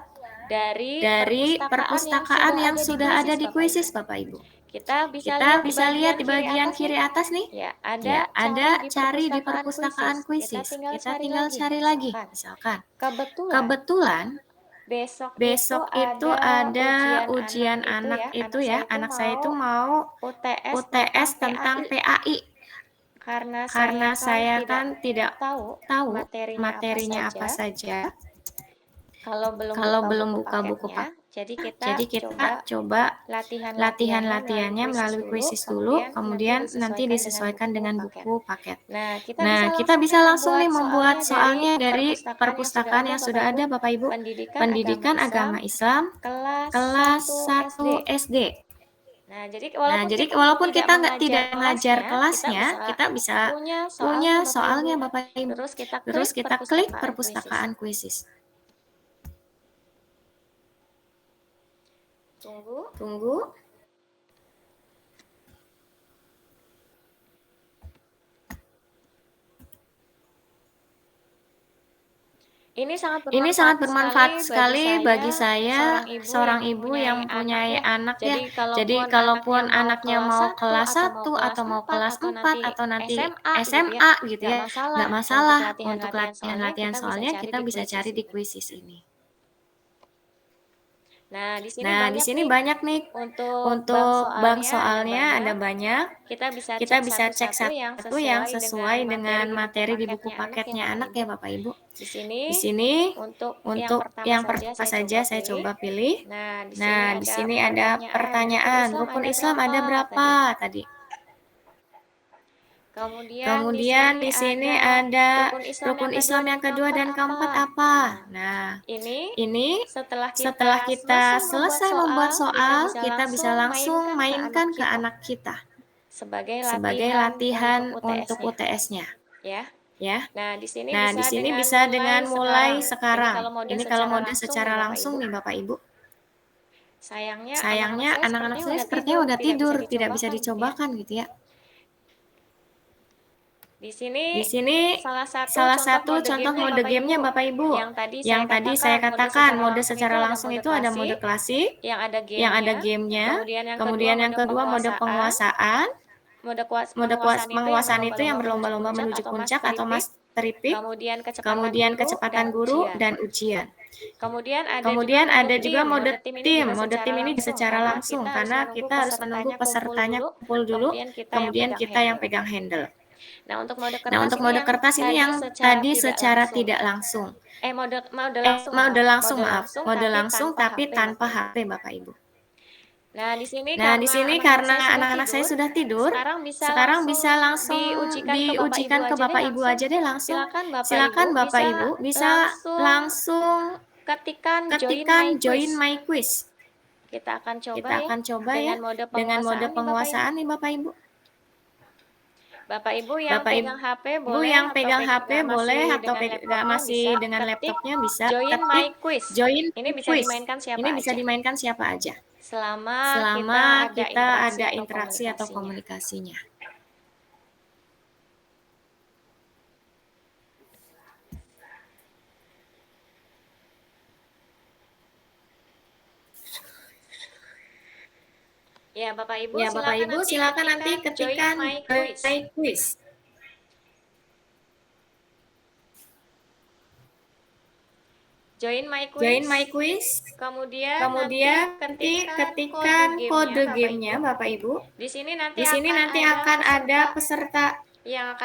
dari dari perpustakaan yang sudah ada di kuisis, kuisis, Bapak Ibu. Bapak Ibu. Kita bisa Kita lihat di bisa lihat di bagian bagian kiri kiri atas atas nih. nih. Ya, Ya, ada ada cari cari di perpustakaan kuisis. kuisis. Kita Kita tinggal tinggal cari cari lagi. lagi. Misalkan, Misalkan, kebetulan kebetulan besok itu besok ada itu ujian anak itu ya. anak saya itu mau UTS UTS tentang tentang PAI. PAI. Karena Karena saya tidak kan tidak tahu tahu materinya materinya apa saja. kalau belum Kalau buka belum buku buka buku paketnya. pak, Jadi jadi kita kita coba coba latihan-latihannya melalui kuisis dulu, kemudian kemudian nanti disesuaikan dengan paket. buku paket. Nah, Nah, kita bisa langsung nih membuat soalnya dari perpustakaan yang sudah ada, Bapak Ibu. Pendidikan agama Islam kelas 1 SD. Nah, jadi Nah, jadi walaupun kita tidak mengajar kelasnya, kita bisa punya soalnya, Bapak Ibu. Terus kita klik perpustakaan kuisis. Tunggu. Ini Ini sangat bermanfaat sekali bagi saya, seorang ibu yang mempunyai anak ya. Jadi kalaupun anaknya mau kelas 1 atau mau kelas 4 atau nanti SMA gitu ya, nggak masalah untuk latihan-latihan soalnya kita bisa cari di kuisis ini. Nah, di sini Nah, di sini banyak nih untuk bank soalnya ada banyak. Kita Kita bisa cek satu-satu yang sesuai dengan materi di buku paketnya anak ya Bapak Ibu. Di sini Di sini untuk untuk yang pertama saja saya coba pilih. Nah, di sini ada pertanyaan, rukun Islam ada berapa tadi? Kemudian di sini ada rukun Islam yang kedua dan keempat apa? Nah, ini setelah kita selesai membuat soal, kita bisa langsung mainkan ke anak kita sebagai latihan untuk UTS-nya. Ya. Nah, di sini bisa dengan mulai sekarang. Ini kalau mode secara langsung nih Bapak Ibu. Sayangnya anak-anak saya sepertinya udah tidur, tidak bisa dicobakan gitu ya. Di sini salah satu contoh mode gamenya Bapak Ibu. Yang tadi saya katakan mode secara langsung itu ada mode klasik, yang ada gamenya. Kemudian yang kedua mode penguasaan. Mode penguasaan itu yang berlomba-lomba menuju puncak atau mastery peak. Kemudian kecepatan guru dan ujian. Kemudian ada juga mode tim. Mode tim ini secara langsung karena kita harus menunggu pesertanya kumpul dulu, kemudian kita yang pegang handle. Nah, untuk mode mode kertas ini yang tadi secara tidak langsung. Mode langsung tapi tanpa HP Bapak Ibu. Nah, di sini karena anak-anak saya sudah tidur, sekarang bisa langsung diujikan ke Bapak Ibu aja deh langsung. Silakan Bapak Ibu bisa langsung ketikkan join my quiz. Kita akan coba ya dengan mode penguasaan nih Bapak Ibu. Bapak Ibu yang pegang HP boleh atau masih dengan laptopnya bisa join my quiz. Ini bisa dimainkan siapa aja. Selama kita ada interaksi atau komunikasinya. Ya, Bapak Ibu, silakan nanti ketikkan my quiz. Join my quiz. Kemudian ketikkan kode gamenya Bapak Ibu. Di sini nanti akan ada peserta yang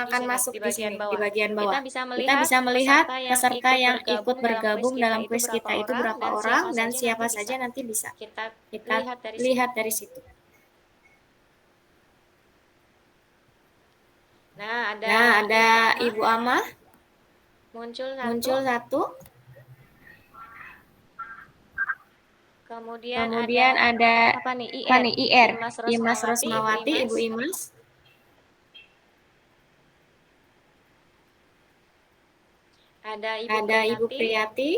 akan masuk di sini di bagian bawah. Kita bisa melihat peserta yang ikut bergabung dalam kuis kita itu berapa orang dan siapa saja nanti bisa kita lihat dari situ. Nah, ada Ibu Amah muncul satu. Kemudian ada apa nih? IR, Imas Rosmawati, Ibu Imas. Ada Ibu Priyati.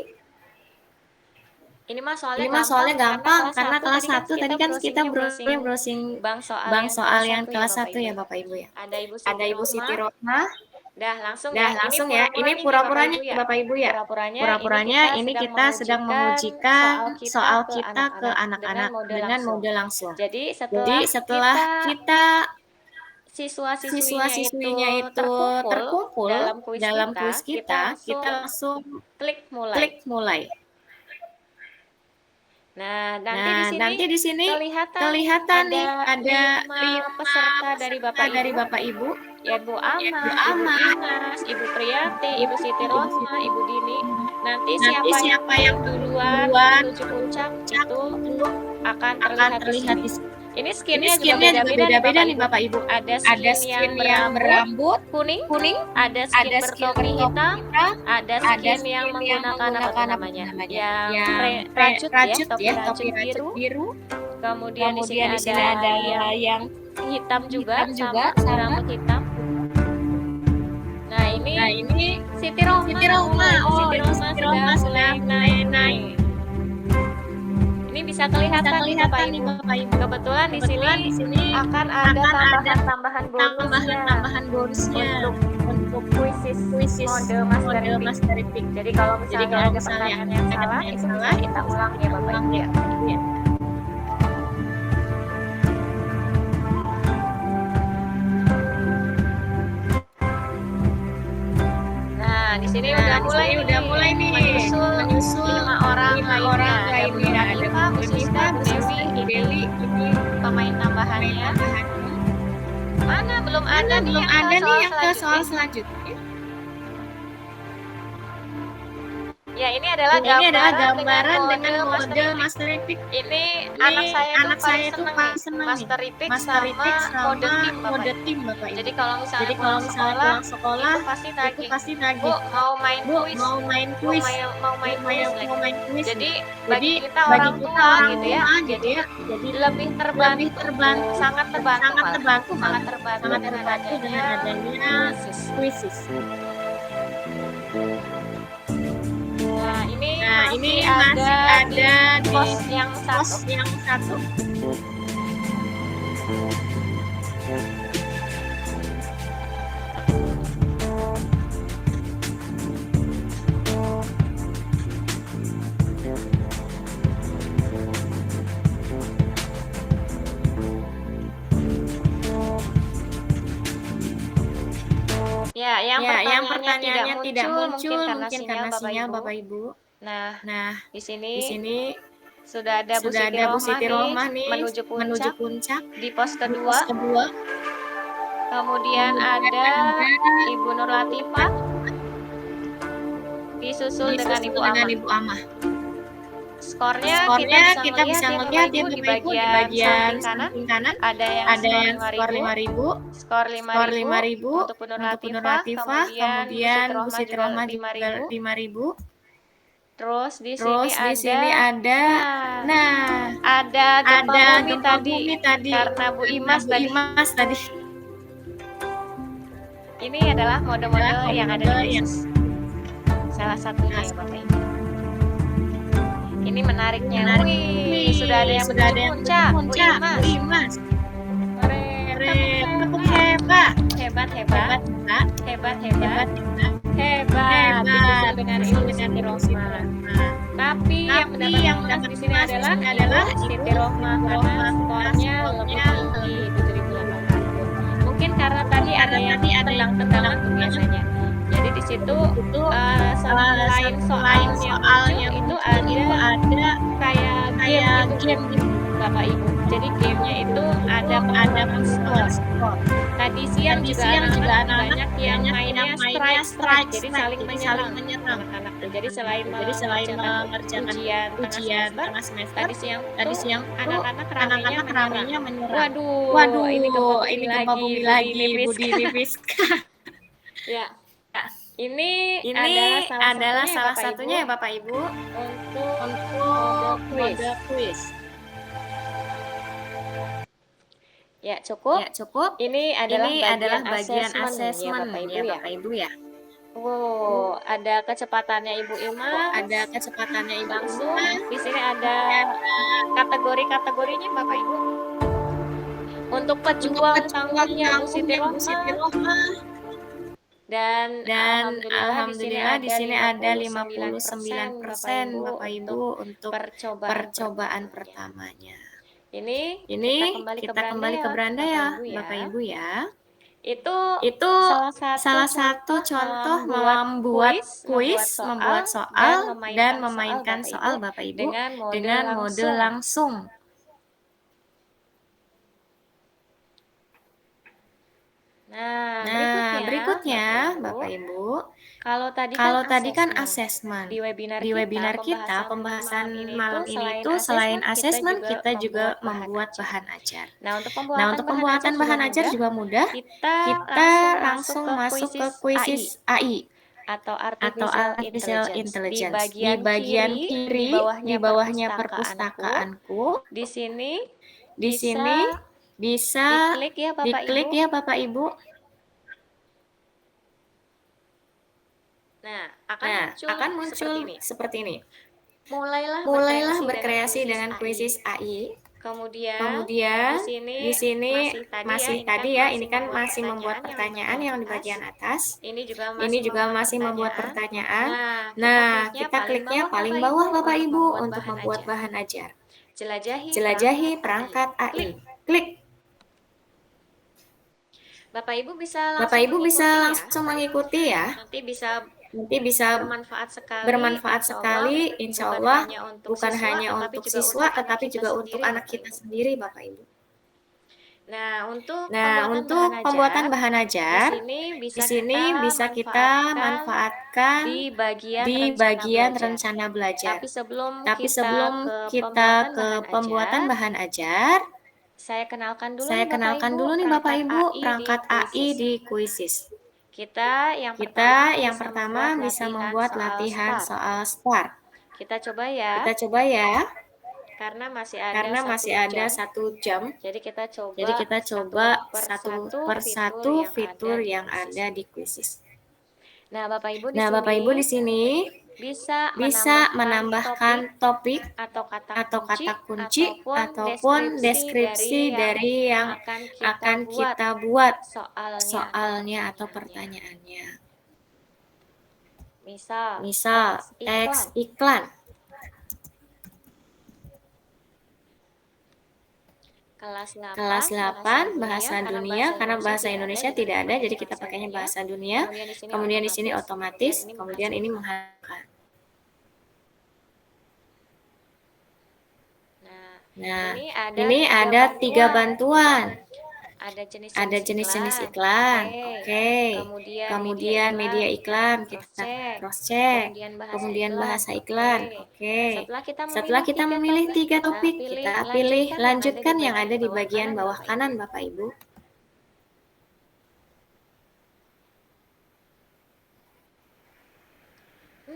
Ini mah soalnya gampang karena kelas 1 tadi kan kita browsing bank soal yang kelas 1 ya Bapak Ibu ya. Ada Ibu Siti Rohmah. Dah langsung Dah ya. langsung ya. Ini pura-puranya Bapak Ibu ya. Pura-puranya ini kita sedang mengujikan soal kita ke anak-anak dengan mode langsung. Jadi Setelah kita siswa-siswinya itu terkumpul dalam kuis kita langsung klik mulai. klik mulai. Nah, Nanti di sini kelihatan nih ada 5 peserta dari Bapak Ibu, Ibu Ama, Ibu Imas, Ibu Priyati, Ibu Siti Rohma, Ibu Dini. Nanti siapa yang duluan menuju puncak itu akan terlihat di sini. Ini skinnya juga beda-beda nih Bapak Ibu. Ada skin yang berambut kuning, ada skin bertopi hitam, ada skin yang menggunakan apa namanya? Yang rajut ya, topi rajut biru. Kemudian di sini ada yang hitam juga sama rambut hitam. Nah, ini Siti Rohma. Siti Rohma sudah mulai naik. Ini bisa kelihatan nih Bapak Ibu. Kebetulan di sini akan ada tambahan bonusnya untuk kuisis mode Master Epic. Jadi kalau misalnya ada pertanyaan yang salah, itu bisa kita ulang ya Bapak Ibu ya. Nah, di sini udah mulai nih menyusul 5 orang lainnya. Ada Bu Siska, Bu Dewi, ini pemain tambahannya. Mana belum ada nih yang ke soal selanjutnya. Ya, ini adalah gambaran dengan mode Master Epic. Ini anak saya itu paling seneng Master Epic sama mode tim Bapak Ibu. Jadi kalau misalnya pulang sekolah itu pasti nagih. Bu, mau main kuis. Jadi bagi kita orang tua gitu ya. Jadi lebih terbantu, sangat terbantu dengan adanya kuisis. Nah, ini masih ada di pos yang satu. Ya, yang pertanyaannya tidak muncul mungkin karena sinyal Bapak Ibu. Nah, di sini sudah ada Bu Siti Rohma nih menuju puncak di pos kedua. Kemudian ada Ibu Nur Latifah disusul dengan Ibu Ama. Skornya kita bisa melihat ya di bagian samping kanan ada yang skor 5.000 untuk Bu Nur Latifah, kemudian Bu Siti Rohma juga 5.000. Terus di sini ada gempa bumi tadi karena Bu Imas tadi. Ini adalah mode-mode yang ada di salah satunya ya Bapak Ibu. Ini menariknya. Wih, sudah ada yang menuju puncak. Bu Imas. Hebat. Dengan Siti Rohma. Tapi yang mendapat di sini adalah Siti Rohma karena skornya lebih tinggi 7.800. Mungkin karena tadi ada yang tendang-tendangan tuh biasanya. Jadi di situ selain soalnya itu ada kayak game gitu Bapak Ibu. Jadi gamenya itu ada pengumuman skor. Tadi siang juga anak-anak banyak yang mainnya strike. Jadi saling menyerang anak-anak. Jadi selain mengerjakan ujian tengah semester, tadi siang anak-anak ramenya menyerang. Waduh, ini gempa bumi lagi Bu Rizka. Ya. Ini adalah salah satunya ya Bapak Ibu untuk mode kuis. Ya, cukup. Ini adalah bagian asesmen ya Bapak Ibu ya. Wow, ada kecepatannya Ibu Ima, langsung. Di sini ada kategori-kategorinya Bapak Ibu. Untuk pejuang tangguhnya Bu Siti Rohma Dan alhamdulillah di sini ada 59% 59% Bapak Ibu untuk untuk percobaan pertamanya. Ini Ini kita kembali ke beranda ya, ya, Bapak Ibu ya. Itu Itu salah satu contoh membuat kuis, membuat soal, dan memainkan soal Bapak Ibu dengan dengan mode langsung. Nah, berikutnya Bapak Ibu, kalau tadi kan asesmen. Di webinar kita, pembahasan malam ini tuh selain asesmen, kita juga membuat bahan ajar. Nah, Untuk Nah, untuk pembuatan bahan ajar juga mudah. kita langsung masuk ke kuisis AI atau atau artificial intelligence. Di bagian kiri, di bawahnya perpustakaanku, Di sini di sini bisa diklik ya Bapak Ibu. Nah, Nah, akan muncul seperti ini. seperti ini. Mulailah berkreasi dengan kuisis AI. Kemudian di sini masih tadi ya, ini kan masih pertanyaan membuat pertanyaan yang di bagian atas. Ini Ini juga masih membuat pertanyaan. Nah, kita kliknya paling bawah Bapak Ibu untuk membuat bahan ajar. Jelajahi perangkat AI. Klik. Bapak Ibu bisa langsung mengikuti ya. Nanti bisa Nanti bisa bermanfaat sekali, insya Allah bukan hanya untuk siswa, tetapi juga untuk anak kita sendiri, Bapak Ibu. Nah, untuk pembuatan bahan ajar, di sini bisa kita manfaatkan di di bagian rencana belajar. Tapi sebelum sebelum kita ke pembuatan bahan ajar, saya kenalkan dulu nih Bapak Ibu perangkat AI di Quizzes. Kita yang pertama bisa membuat latihan soal STAR. Kita coba ya. Karena masih ada 1 jam. Jadi kita coba satu persatu fitur yang ada di Quizzes. Nah, Bapak Ibu di sini bisa menambahkan topik atau kata kunci ataupun deskripsi dari yang akan kita buat soalnya atau pertanyaannya. Misal teks iklan. Kelas 8 bahasa dunia, karena bahasa Indonesia tidak ada, jadi kita pakainya bahasa dunia. Kemudian di sini otomatis, kemudian ini menghasilkan. Nah, ini ada 3 bantuan. Ada jenis-jenis iklan. Oke. Kemudian media iklan, kita cross check. Kemudian bahasa iklan. Oke. Setelah kita memilih 3 topik, kita pilih lanjutkan yang ada di bagian bawah kanan, Bapak Ibu.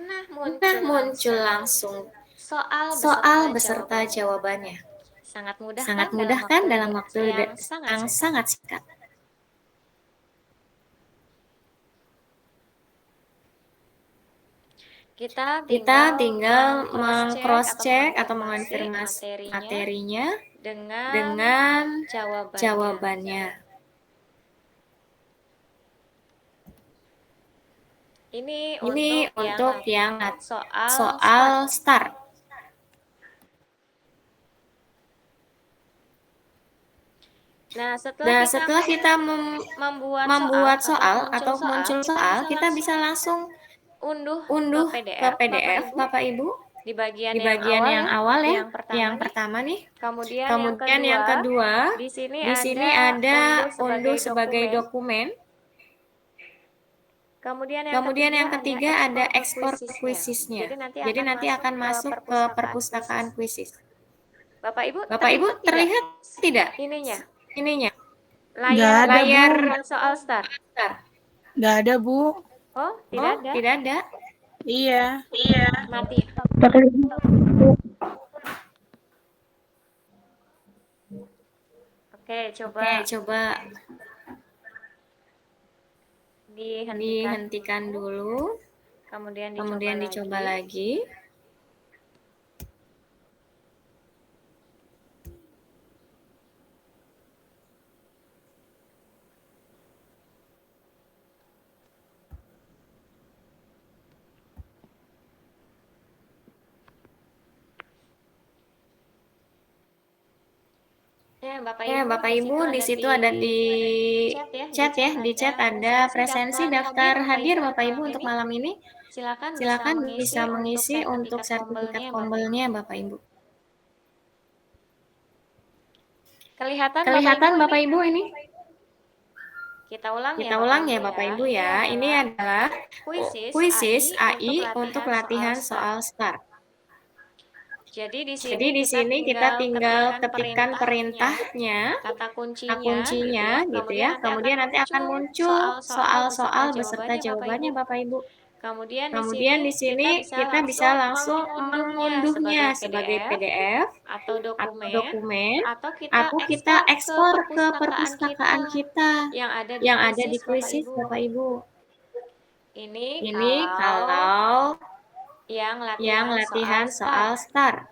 Nah, muncul langsung soal beserta jawabannya. Sangat mudah kan dalam waktu yang sangat singkat. Kita tinggal meng-cross check atau mengonfirmasi materinya dengan jawabannya. Ini untuk yang soal STAR. Nah, setelah kita membuat soal atau muncul soal, kita bisa langsung unduh ke PDF, Bapak Ibu. Di bagian yang awal ya, yang pertama nih. Kemudian yang kedua, di sini ada unduh sebagai dokumen. Kemudian yang ketiga ada ekspor kuisisnya. Jadi nanti akan masuk ke perpustakaan kuisis. Bapak Ibu terlihat tidak? Ininya. Layar soal STAR. Nggak ada, Bu. Oh, tidak ada. Iya. Mati. Oke, coba dihentikan dulu. Kemudian dicoba lagi. Bapak Ibu, di situ ada di chat ada presensi daftar hadir Bapak Ibu untuk malam ini. Silakan bisa mengisi untuk sertifikat kombelnya Bapak Ibu. Kelihatan Bapak Ibu ini? Kita ulang ya Bapak Ibu ya. Ini adalah kuisis AI untuk latihan soal STAR. Jadi di sini kita tinggal ketikkan perintahnya, kata kuncinya gitu ya. Kemudian nanti akan muncul soal-soal beserta jawabannya Bapak Ibu. Kemudian di sini kita bisa langsung mengunduhnya sebagai PDF atau atau dokumen, dokumen, atau kita ekspor ke perpustakaan kita yang ada di di kuisis Bapak Ibu. Ini Ini kalau yang yang latihan soal STAR.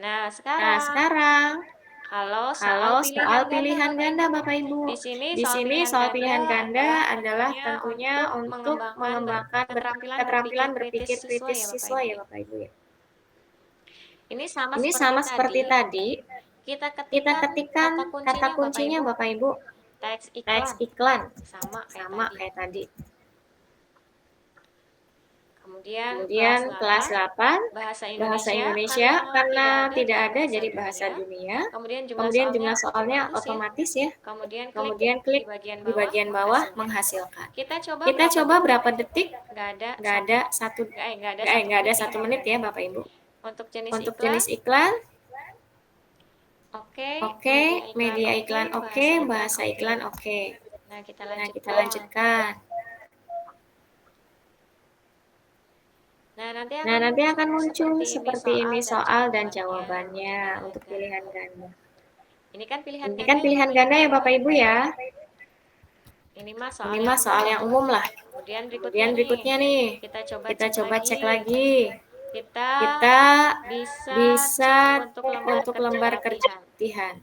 Nah, Nah, sekarang kalau kalau soal pilihan ganda Bapak Ibu, di sini di sini soal pilihan ganda adalah tentunya tentunya untuk mengembangkan keterampilan berpikir kritis siswa ya Bapak Ibu ya. Ini Ini sama seperti tadi, kita kita ketikkan kata kuncinya Bapak Ibu, teks iklan, sama kayak tadi. Kemudian kelas 8, bahasa Indonesia, karena tidak ada jadi bahasa dunia. Kemudian jumlah soalnya otomatis ya. Kemudian klik di bagian bawah menghasilkan. Kita coba berapa detik? Nggak ada 1 menit ya Bapak Ibu. Untuk jenis iklan, oke, media iklan oke, bahasa iklan oke. Nah, Kita lanjutkan. Nah, nanti akan muncul seperti ini soal dan jawabannya untuk pilihan ganda. Ini kan pilihan ganda ya Bapak Ibu ya. Ini mah Ini mah soal yang umum lah. Kemudian berikutnya nih, kita coba cek lagi. Kita bisa untuk lembar kerja latihan.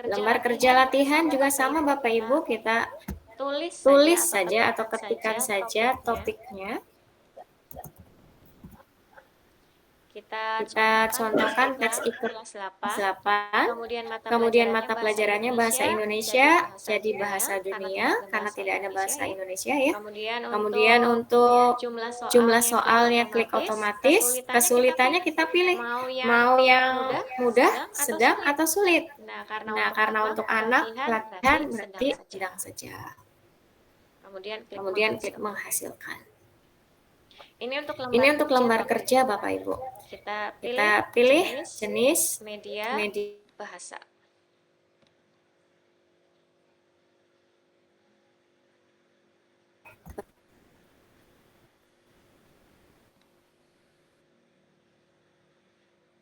Lembar kerja latihan juga sama Bapak Ibu, kita tulis saja atau ketikkan saja topiknya. Kita contohkan teks iklan kelas 8, kemudian mata pelajarannya bahasa Indonesia jadi bahasa dunia karena tidak ada bahasa Indonesia ya. Kemudian untuk jumlah soalnya klik otomatis, kesulitannya kita pilih mau yang mudah, sedang atau sulit. Nah, karena untuk anak latihan berarti sedang saja. Kemudian klik menghasilkan. Ini untuk lembar kerja Bapak Ibu. Kita pilih jenis media bahasa.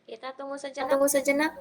Kita tunggu sejenak.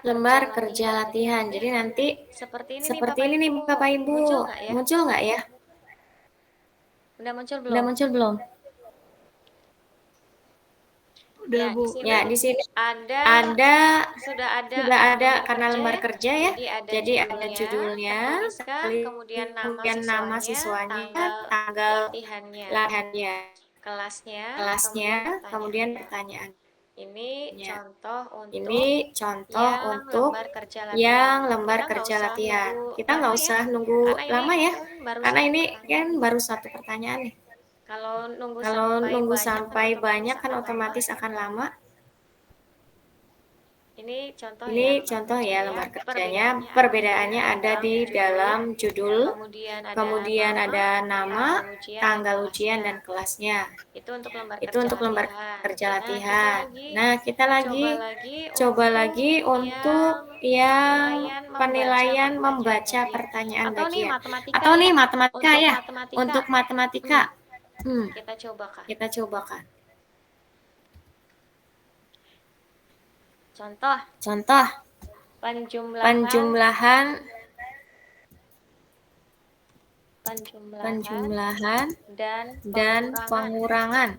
Lembar kerja latihan. Jadi nanti seperti ini nih Bapak Ibu. Muncul nggak ya? Udah muncul belum? Udah muncul belum? Udah, Bu. Ya, di sini sudah ada karena lembar kerja ya. Jadi ada judulnya, kemudian nama siswanya, tanggal latihannya, kelasnya, kemudian pertanyaan. Ini contoh untuk yang lembar kerja latihan. Kita nggak usah nunggu lama ya, karena ini kan baru satu pertanyaan nih. Kalau nunggu sampai banyak kan otomatis akan lama. Ini contoh ya lembar kerjanya. Perbedaannya ada di dalam judul, kemudian ada nama, tanggal ujian, dan kelasnya. Itu untuk lembar kerja latihan. Nah, kita coba lagi untuk yang penilaian membaca pertanyaan bagian. Atau nih matematika ya. Untuk matematika. Kita cobakan. Kita cobakan. Contoh, Contoh, penjumlahan penjumlahan dan dan pengurangan. pengurangan.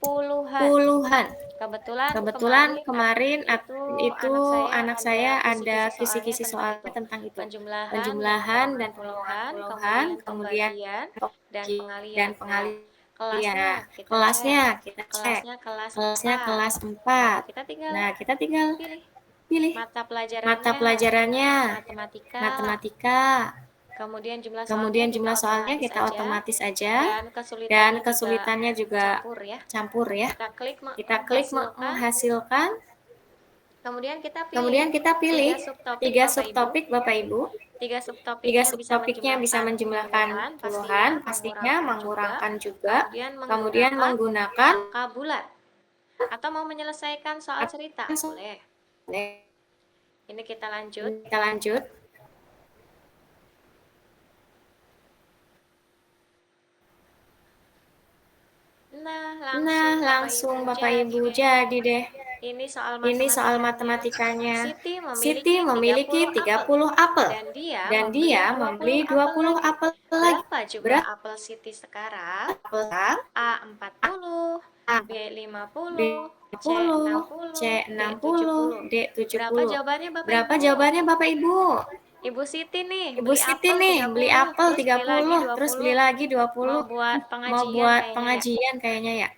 Puluhan. Puluhan. Kebetulan kemarin itu anak saya ada kisi-kisi kisi-kisi soalnya tentang itu. penjumlahan Dan puluhan, kemudian pembagian dan dan pengalian. pengalian. Kelasnya Kelasnya kita cek. kelasnya kelas Kelasnya 4. kelas Nah, 4. kita tinggal pilih mata mata pelajarannya matematika. Kemudian jumlah Kemudian soalnya kita otomatis aja dan kesulitannya juga campur ya. Kita klik menghasilkan. Kemudian Kemudian kita pilih 3 subtopik Bapak Ibu. 3 Tiga subtopiknya bisa menjumlahkan puluhan, pastinya mengurangkan juga. Kemudian menggunakan angka bulat. Atau mau menyelesaikan soal cerita? Boleh. Ini kita lanjut. Nah, langsung Bapak Ibu jadi deh. Ini soal matematikanya. Siti memiliki 30 apel dan dia membeli 20 apel lagi. Berapa jumlah apel Siti sekarang? A 40, B 50, C 60, D 70. Berapa jawabannya Bapak Ibu? Ibu Siti nih beli apel 30, terus beli lagi 20. Mau buat pengajian kayaknya ya.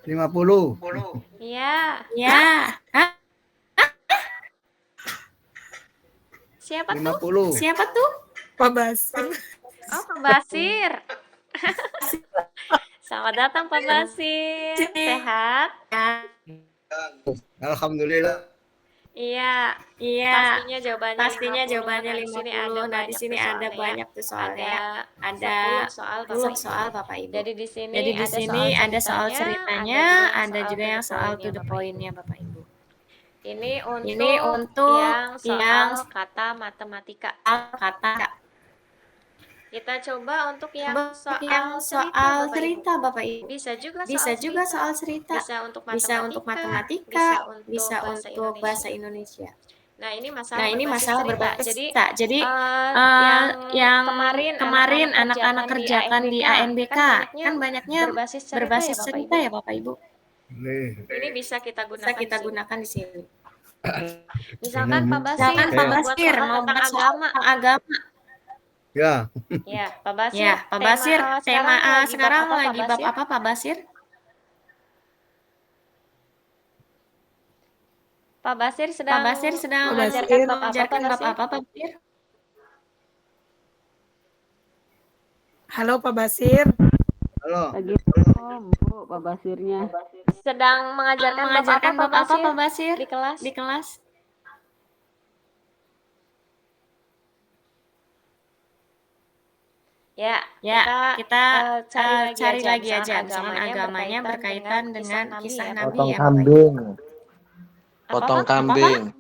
50. Iya. Ya. Hah? Siapa 50. Siapa tuh? Pak Basir. Oh, Pak Basir. Selamat datang Pak Basir. Sehat? Alhamdulillah. Iya. Pastinya jawabannya 50. Nah, di sini ada banyak tuh soalnya. Ada 10 soal Bapak Ibu. Jadi di sini ada soal ceritanya, ada juga yang soal to the point-nya Bapak Ibu. Ini untuk yang kata matematika. Kata. Kita coba untuk yang soal cerita Bapak Ibu. Bisa juga soal cerita. Bisa untuk matematika, bisa untuk bahasa Indonesia. Nah, ini masalah berbasis cerita. Jadi yang kemarin anak-anak kerjakan di ANBK kan banyaknya berbasis cerita ya Bapak Ibu. Ini bisa kita gunakan di sini. Misalkan Pak Basir mau buat soal tentang agama. Ya. Ya, Pak Basir. Tema sekarang lagi bab apa Pak Basir? Pak Basir sedang mengajarkan bab apa Pak Basir? Halo Pak Basir. Halo. Bu, Pak Basirnya. Sedang mengajarkan bab apa Pak Basir di kelas? Ya, kita cari lagi aja misalkan agamanya berkaitan dengan kisah Nabi Potong ya. kambing. Potong kambing.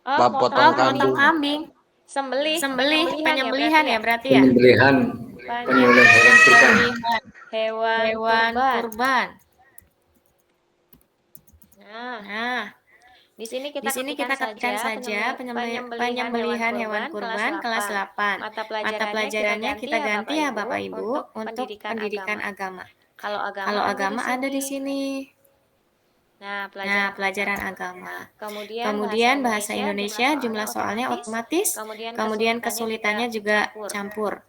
Bab potong kambing. Sembelih penyembelihan ya berarti ya. Penyembelihan kurban. Hewan kurban. Nah, di sini kita ketikkan saja penyembelihan hewan kurban kelas 8. Mata pelajarannya kita ganti ya Bapak Ibu untuk pendidikan agama. Kalau agama ada di sini. Nah, pelajaran agama. Kemudian bahasa Indonesia jumlah soalnya otomatis. Kemudian kesulitannya juga campur.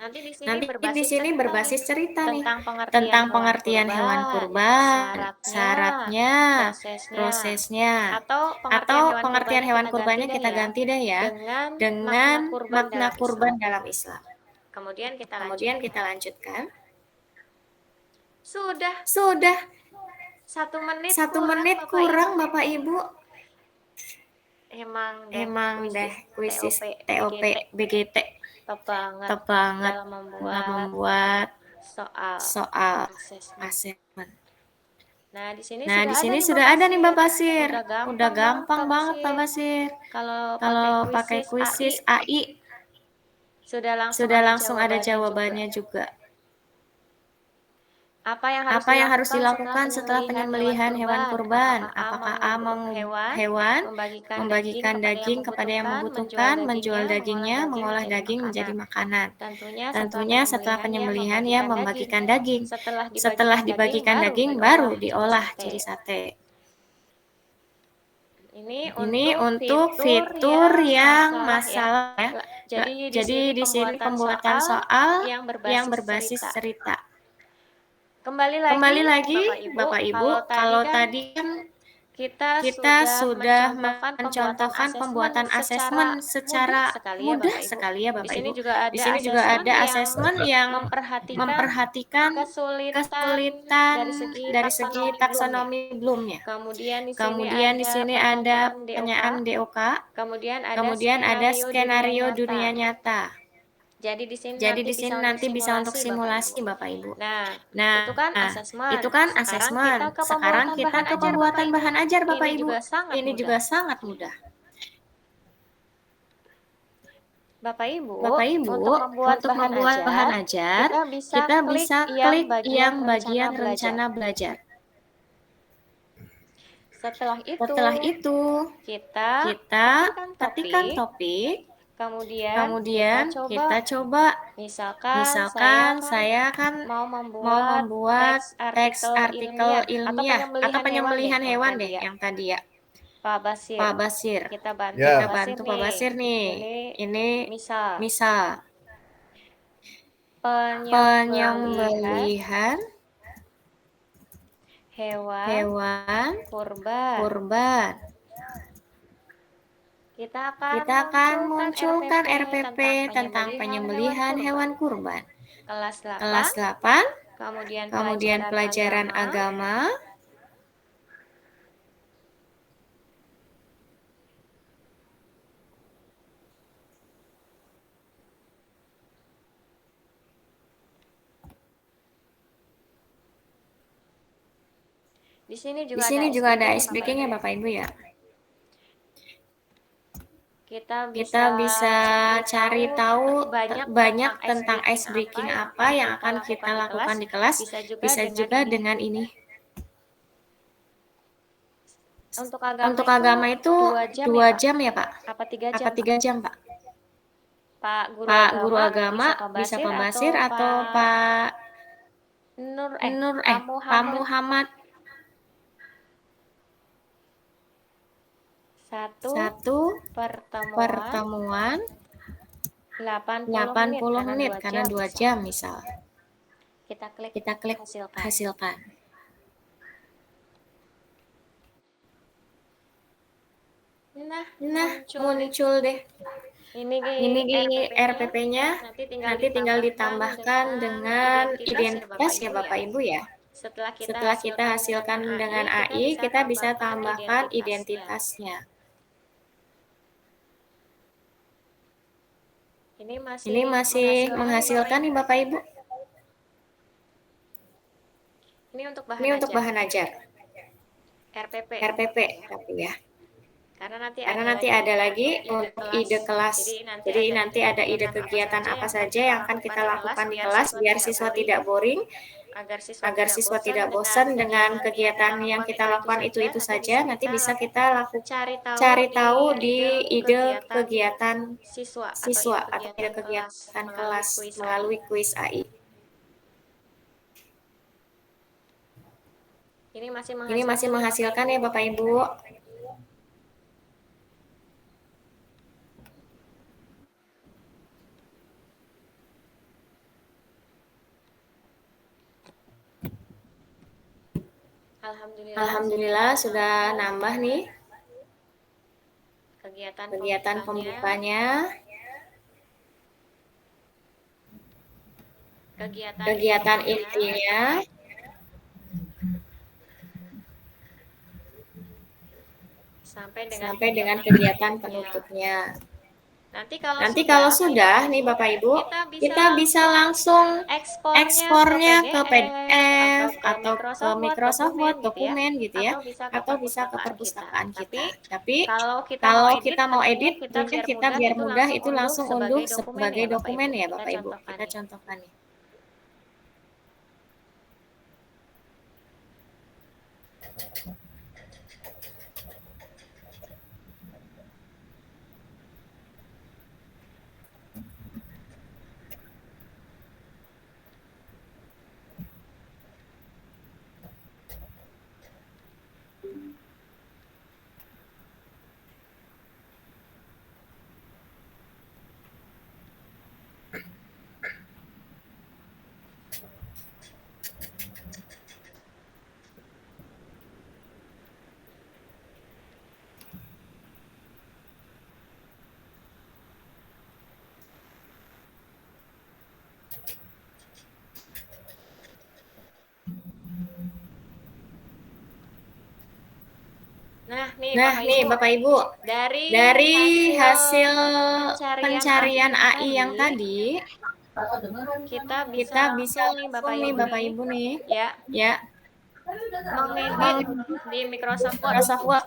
Nanti di sini berbasis cerita nih tentang pengertian hewan kurban, syaratnya, prosesnya, atau pengertian hewan kurbannya kita ganti deh ya dengan makna kurban dalam Islam. Kemudian kita lanjutkan. Sudah 1 menit kurang Bapak Ibu. Emang deh kuisis TOP BGT. Top banget dalam membuat soal assessment. Nah, di sini sudah ada nih Mbak Basir. Udah gampang banget Pak Basir. Kalau pakai kuisis AI sudah langsung ada jawabannya juga. Apa yang harus dilakukan setelah penyembelihan hewan kurban? Apakah A hewan membagikan daging kepada yang membutuhkan, menjual dagingnya, mengolah daging menjadi makanan? Tentunya setelah penyembelihan ya membagikan daging. Setelah dibagikan daging baru diolah jadi sate. Ini untuk fitur yang masalah ya. Jadi di sini pembuatan soal yang berbasis cerita. Kembali lagi Bapak Ibu, kalau tadi kan kita sudah mencontohkan pembuatan asesmen secara mudah sekali ya Bapak Ibu. Di sini juga ada asesmen yang memperhatikan kesulitan dari segi taksonomi Bloom-nya. Kemudian di sini ada pertanyaan DOK, kemudian ada skenario dunia nyata. Jadi di sini nanti bisa untuk simulasi Bapak Ibu. Nah, itu kan asesmen. Sekarang kita ke pembuatan bahan ajar Bapak Ibu. Ini juga sangat mudah. Bapak Ibu, untuk membuat bahan ajar, kita bisa klik yang bagian rencana belajar. Setelah itu, kita ketikkan topik. Kemudian kita coba, misalkan saya kan mau membuat teks artikel ilmiah atau penyembelihan hewan deh yang tadi ya. Pak Basir. Kita bantu Pak Basir nih. Ini misal penyembelihan hewan kurban. Kita akan munculkan RPP tentang penyembelihan hewan kurban. Kelas 8, kemudian pelajaran agama. Di sini juga ada ice breaking ya Bapak Ibu ya. Kita bisa cari tahu banyak tentang ice breaking apa yang akan kita lakukan di kelas. Bisa juga dengan ini. Untuk agama itu 2 jam ya Pak? Apa 3 jam Pak? Pak Guru Agama bisa Pak Basir atau Pak Pak Muhammad. Satu pertemuan 80 menit karena 2 jam misal. Kita klik hasilkan. Nah, muncul deh. Ini RPP-nya, nanti tinggal ditambahkan dengan identitas ya Bapak Ibu ya. Setelah kita hasilkan dengan AI, kita bisa tambahkan identitasnya. Ini masih menghasilkan nih Bapak Ibu. Ini untuk bahan ajar. RPP tapi ya. Karena nanti ada lagi untuk ide kelas. Jadi nanti ada ide kegiatan apa saja yang akan kita lakukan di kelas biar siswa tidak boring, agar siswa tidak bosan dengan kegiatan yang kita lakukan itu saja. Nanti bisa kita cari tahu di ide kegiatan siswa atau ide kegiatan kelas melalui kuis AI. Ini masih menghasilkan ya Bapak Ibu. Alhamdulillah sudah nambah nih kegiatan pembukanya. Kegiatan intinya. Sampai dengan kegiatan penutupnya. Nanti kalau sudah nih Bapak Ibu, kita bisa langsung ekspornya ke PDF atau ke Microsoft Word dokumen gitu ya, atau bisa ke perpustakaan kita. Tapi kalau kita mau edit, mungkin kita biar mudah itu langsung unduh sebagai dokumen ya Bapak Ibu. Kita contohkan nih. Nah, nih Nah, Bapak nih Ibu, Bapak Ibu, dari dari hasil pencarian pencarian AI yang tadi, kita bisa kita bisa langsung nih langsung nih Bapak Ibu nih, ya ya, mengedit di Microsoft Word. Microsoft Word.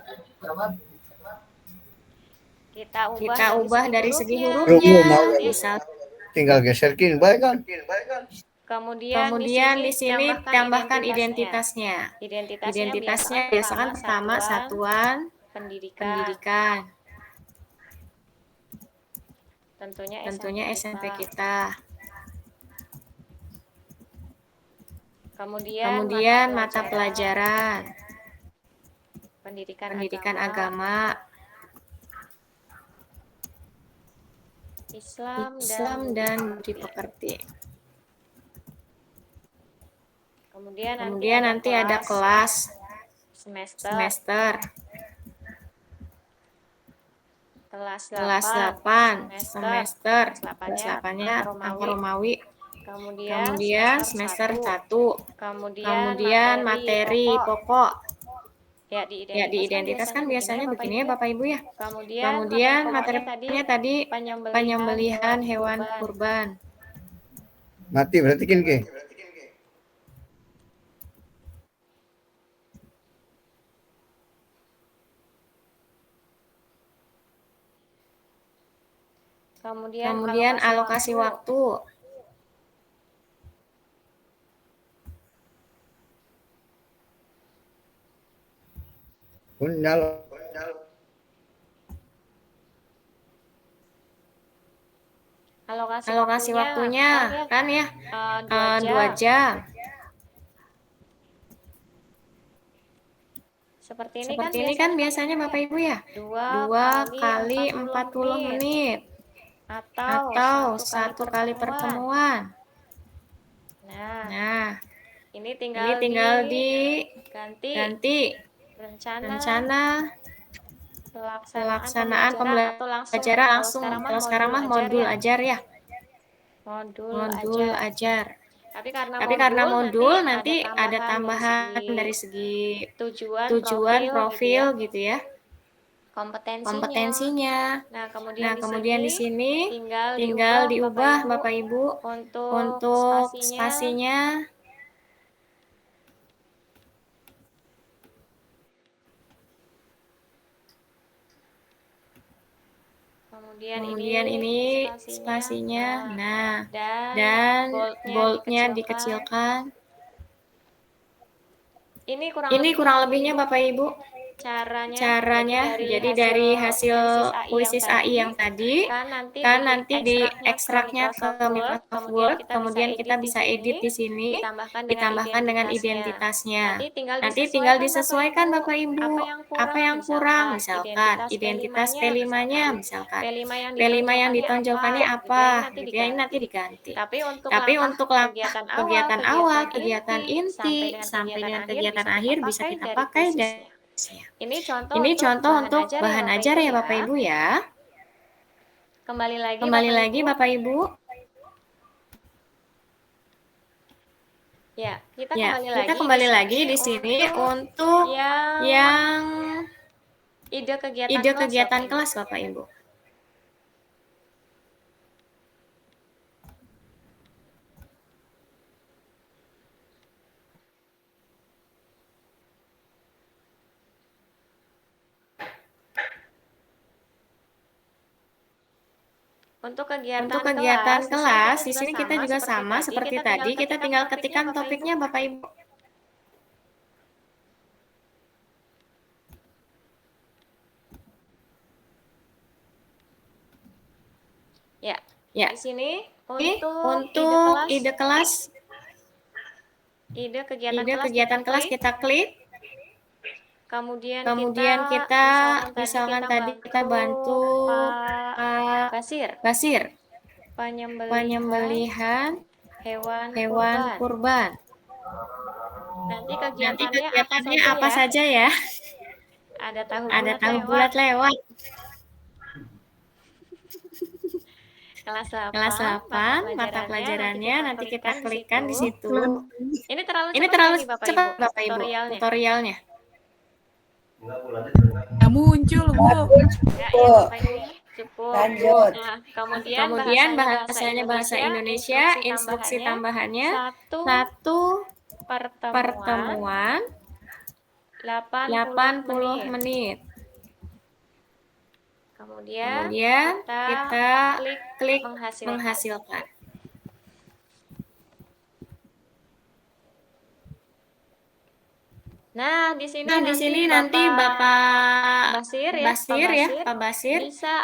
Kita ubah dari segi hurufnya, misal. Tinggal geserkin, baik kan? Kemudian di sini tambahkan identitasnya. Identitasnya biasakan pertama satuan pendidikan. Tentunya SMP kita. Kemudian mata pelajaran. Pendidikan agama. Islam dan budi pekerti. Kemudian nanti ada kelas semester. Kelas 8 semester. Kelas 8-nya angka Romawi. Kemudian semester 1. Kemudian materi pokok. Ya, di identitas kan biasanya begini ya Bapak Ibu ya. Kemudian materi pokoknya tadi penyembelihan hewan kurban. Mati berarti ke. Kemudian alokasi waktu. Alokasi waktunya kan ya 2 jam. Seperti ini kan biasanya Bapak Ibu ya 2 kali 40 menit. Atau 1 kali pertemuan. Nah, ini tinggal diganti rencana pelaksanaan pembelajaran langsung. Kalau sekarang mah modul ajar ya. Modul ajar. Tapi karena modul nanti ada tambahan dari segi tujuan profil gitu ya. Kompetensinya. Nah, kemudian di sini tinggal diubah Bapak Ibu untuk spasinya. Kemudian ini spasinya. Nah, dan boldnya dikecilkan. Ini kurang lebihnya Bapak Ibu. Caranya jadi dari hasil kuisis AI yang tadi kan nanti diekstraknya ke Microsoft Word, kemudian kita bisa edit di sini, ditambahkan dengan identitasnya. Nanti tinggal disesuaikan Bapak Ibu, apa yang kurang, misalkan identitas P5-nya, misalkan P5 yang ditonjolkannya apa, gitu ya, ini nanti diganti. Tapi untuk kegiatan awal, kegiatan inti, sampai dengan kegiatan akhir bisa kita pakai dan ini contoh untuk bahan ajar ya Bapak Ibu ya. Kembali lagi Bapak Ibu. Ya, kita kembali lagi di sini untuk yang ide kegiatan kelas Bapak Ibu. Untuk kegiatan kelas, di sini kita juga sama seperti tadi, kita tinggal ketikkan topiknya Bapak Ibu. Ya, Ya, di sini ini untuk ide kelas, ide ide kegiatan kelas kita klik. Kemudian Kita misalkan tadi kita bantu Pak Pak Basir, Basir penyembelihan penyembelihan hewan hewan kurban. kurban. Nanti Nanti kegiatannya kegiatannya apa saja ya? Ada tahu Ada bulat tahu lewat. bulat lewat. Kelas Kelas 8, 8, mata pelajarannya nanti kita klikkan di situ. Ini terlalu Ini cepat terlalu nih Bapak cepat Ibu, Bapak Ibu tutorialnya. Nggak muncul, Bu. Ya, Bapak Ibu. Cukup. Lanjut. Nah, kemudian bahasanya bahasa Indonesia, instruksi tambahannya satu 1 pertemuan pertemuan 80 80 menit. Kemudian kita klik menghasilkan. menghasilkan. Nah, di sini nanti Bapak Basir Pak Basir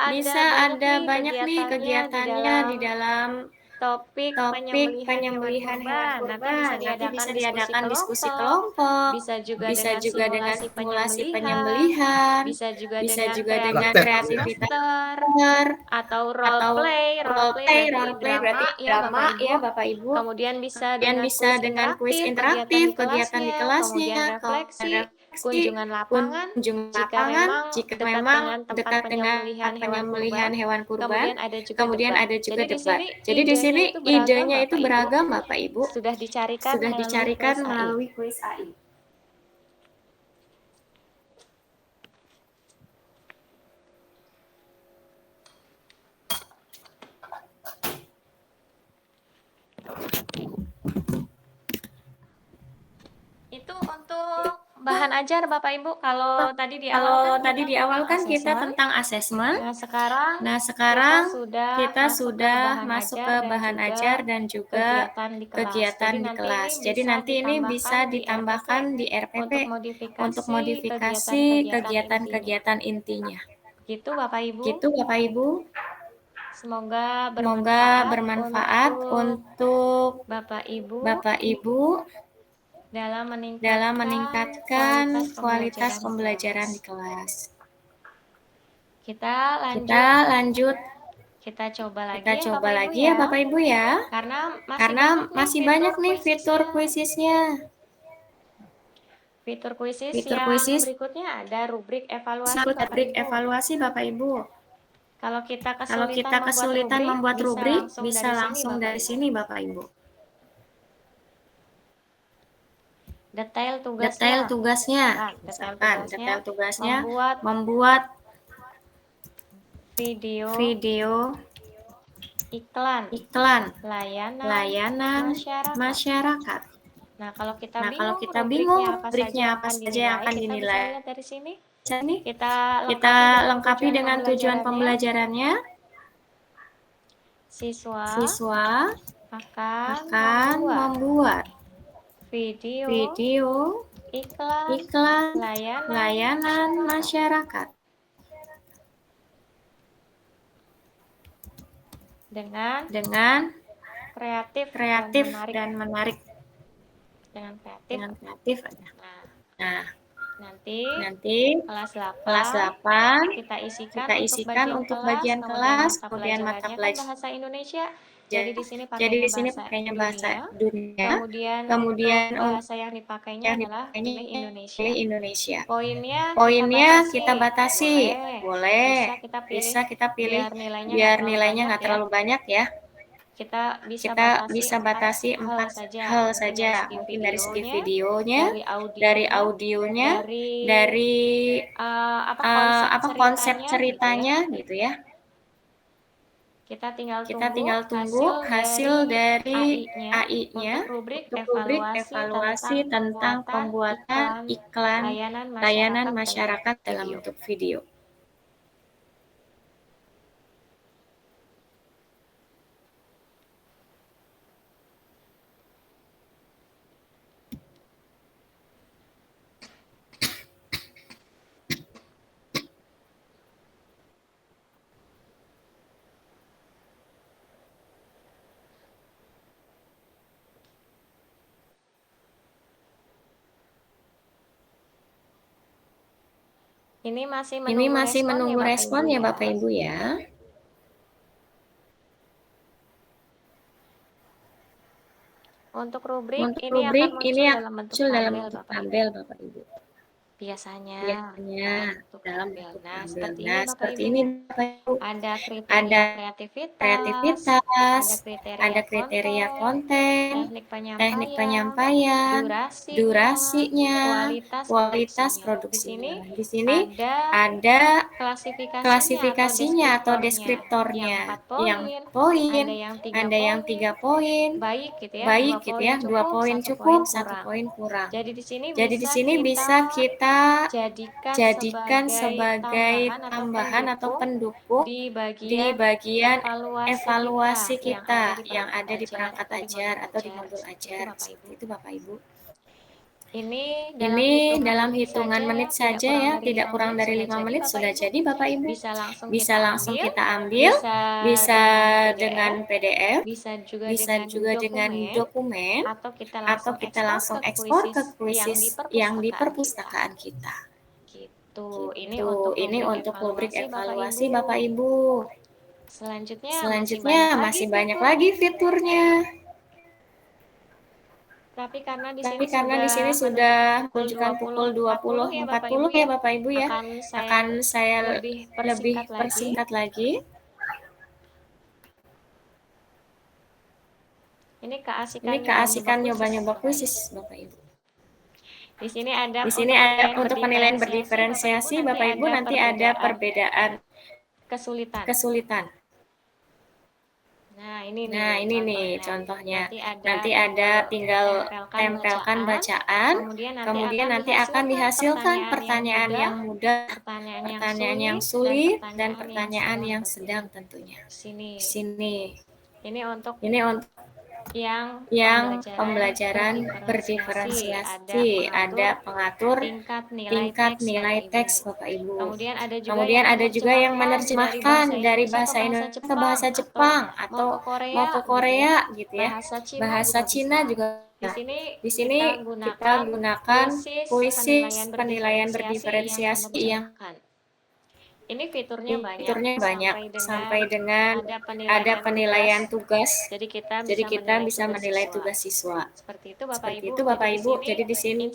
bisa ada banyak nih kegiatannya di dalam topik penyembelihan hewan kurban. Nanti bisa diadakan diskusi kelompok, kelompok, bisa juga dengan simulasi penyembelihan, bisa juga dengan kreativitas atau role play berarti drama ya Bapak Ibu. Kemudian bisa dengan kuis interaktif kegiatan di kelasnya, refleksi, kunjungan lapangan, jika memang dekat dengan penyembelihan hewan kurban. kemudian ada juga debat. Jadi di sini idenya itu beragam Bapak Ibu. Sudah dicarikan melalui kuis AI. Itu untuk bahan ajar Bapak Ibu. Kalau tadi di awal kan kita tentang asesmen. Nah, sekarang kita masuk sudah masuk ke bahan ajar dan juga kegiatan di kelas. Jadi nanti ini bisa ditambahkan di RPP untuk modifikasi kegiatan-kegiatan intinya. Gitu Bapak Ibu. Semoga bermanfaat untuk Bapak Ibu dalam meningkatkan kualitas pembelajaran di kelas. Kita lanjut. Kita coba lagi ya Bapak Ibu ya. Karena masih banyak nih fitur kuisisnya. Fitur kuisis Fitur yang kuisis. berikutnya ada rubrik evaluasi Bapak Ibu. Kalau kita kesulitan membuat rubrik, bisa langsung dari sini Bapak Ibu. Detail tugasnya. Misalkan Detail tugasnya membuat membuat video iklan layanan masyarakat. Nah, kalau kita bingung rubriknya apa saja yang akan dinilai, kita bisa lihat dari sini. Kita lengkapi dengan tujuan pembelajarannya. Siswa akan membuat video iklan layanan masyarakat dengan kreatif dan menarik. Dengan kreatif aja. Nah, nanti kelas 8 kita kita isikan untuk bagian kelas, kemudian mata pelajaran bahasa Indonesia. Jadi di sini pakainya bahasa dunia. Kemudian bahasa yang dipakainya adalah pilih Indonesia. Indonesia. Poinnya kita batasi. Boleh. Bisa kita pilih biar nilainya nggak terlalu banyak ya. Kita bisa batasi 4 hal saja. Mungkin dari segi videonya, dari audionya, dari konsep ceritanya gitu ya. Kita tinggal tunggu hasil dari AI-nya untuk rubrik evaluasi tentang pembuatan iklan layanan masyarakat dalam bentuk video. Ini masih Ini menunggu masih respon menunggu ya Bapak respon Ibu ya ya. Bapak Ibu ya. Untuk rubrik Untuk ini rubrik akan ini muncul akan dalam bentuk muncul dalam tabel bentuk Bapak Ibu. tabel Bapak Ibu. Biasanya Biasanya dalam dalam bentuk bentuk tabel. Nah, tabel. seperti ini Nah, Bapak seperti Ibu. ini Bapak Ibu. Ada Ada kriteria kreativitas, kreativitas, ada kriteria ada kriteria konten, konten, teknik teknik penyampaian, penyampaian, durasinya, durasinya, kualitas kualitas produksinya. Di sini produksinya. Di sini ada ada klasifikasinya atau deskriptornya. yang 4 Yang poin, poin, ada yang 3 ada yang poin, 3 poin, baik gitu ya, 2 baik gitu poin ya, 2 cukup, poin 1 cukup, poin 1 kurang. poin kurang. Jadi di sini Jadi di bisa sini bisa kita jadikan sebagai sebagai tambahan atau pendukung pendukung di di bagian bagian evaluasi evaluasi kita kita yang ada di ajar perangkat atau di ajar modul atau di ajar. modul Seperti itu ajar. Bapak Ibu. Seperti itu Bapak Ibu. Ini Ini dalam menit hitungan saja menit ya, saja ya, tidak 5 kurang menit dari sudah 5 jadi menit Bapak sudah Ibu. jadi Bapak Ibu. Bisa langsung Bisa kita langsung ambil, kita ambil, bisa dengan PDF, bisa juga bisa dengan juga dengan dokumen, atau kita atau langsung kita ekspor langsung ke ekspor ke yang kuisis di yang di perpustakaan kita. perpustakaan kita. Gitu. Ini Gitu. untuk Ini rubrik untuk rubrik evaluasi evaluasi Bapak Ibu. Selanjutnya Selanjutnya masih banyak fitur. lagi fiturnya. Tapi karena di Tapi sini karena di sini sudah menunjukkan pukul 20.40 ya Bapak Ibu ya. Akan saya lebih persingkat lagi. Ini Ini keasikan nyoba-nyoba kuisis Bapak Ibu. Di sini ada Di sini ada untuk penilaian berdiferensiasi Bapak Ibu nanti ada perbedaan kesulitan. Nah, ini nih contohnya. Nanti ada tinggal tempelkan bacaan, kemudian nanti akan dihasilkan pertanyaan yang mudah, pertanyaan yang sulit, dan pertanyaan yang sedang tentunya. Sini. Di sini. Ini untuk yang yang pembelajaran berdiferensiasi, ada pengatur tingkat tingkat nilai teks Bapak Ibu. Kemudian ada juga yang menerjemahkan dari bahasa Indonesia ke bahasa Jepang atau mau ke Korea gitu ya. Bahasa Cina juga. Di sini kita gunakan kuisis penilaian berdiferensiasi yang ini fiturnya banyak sampai dengan ada penilaian tugas. Jadi kita bisa menilai tugas siswa. Seperti itu Bapak Ibu. Jadi di sini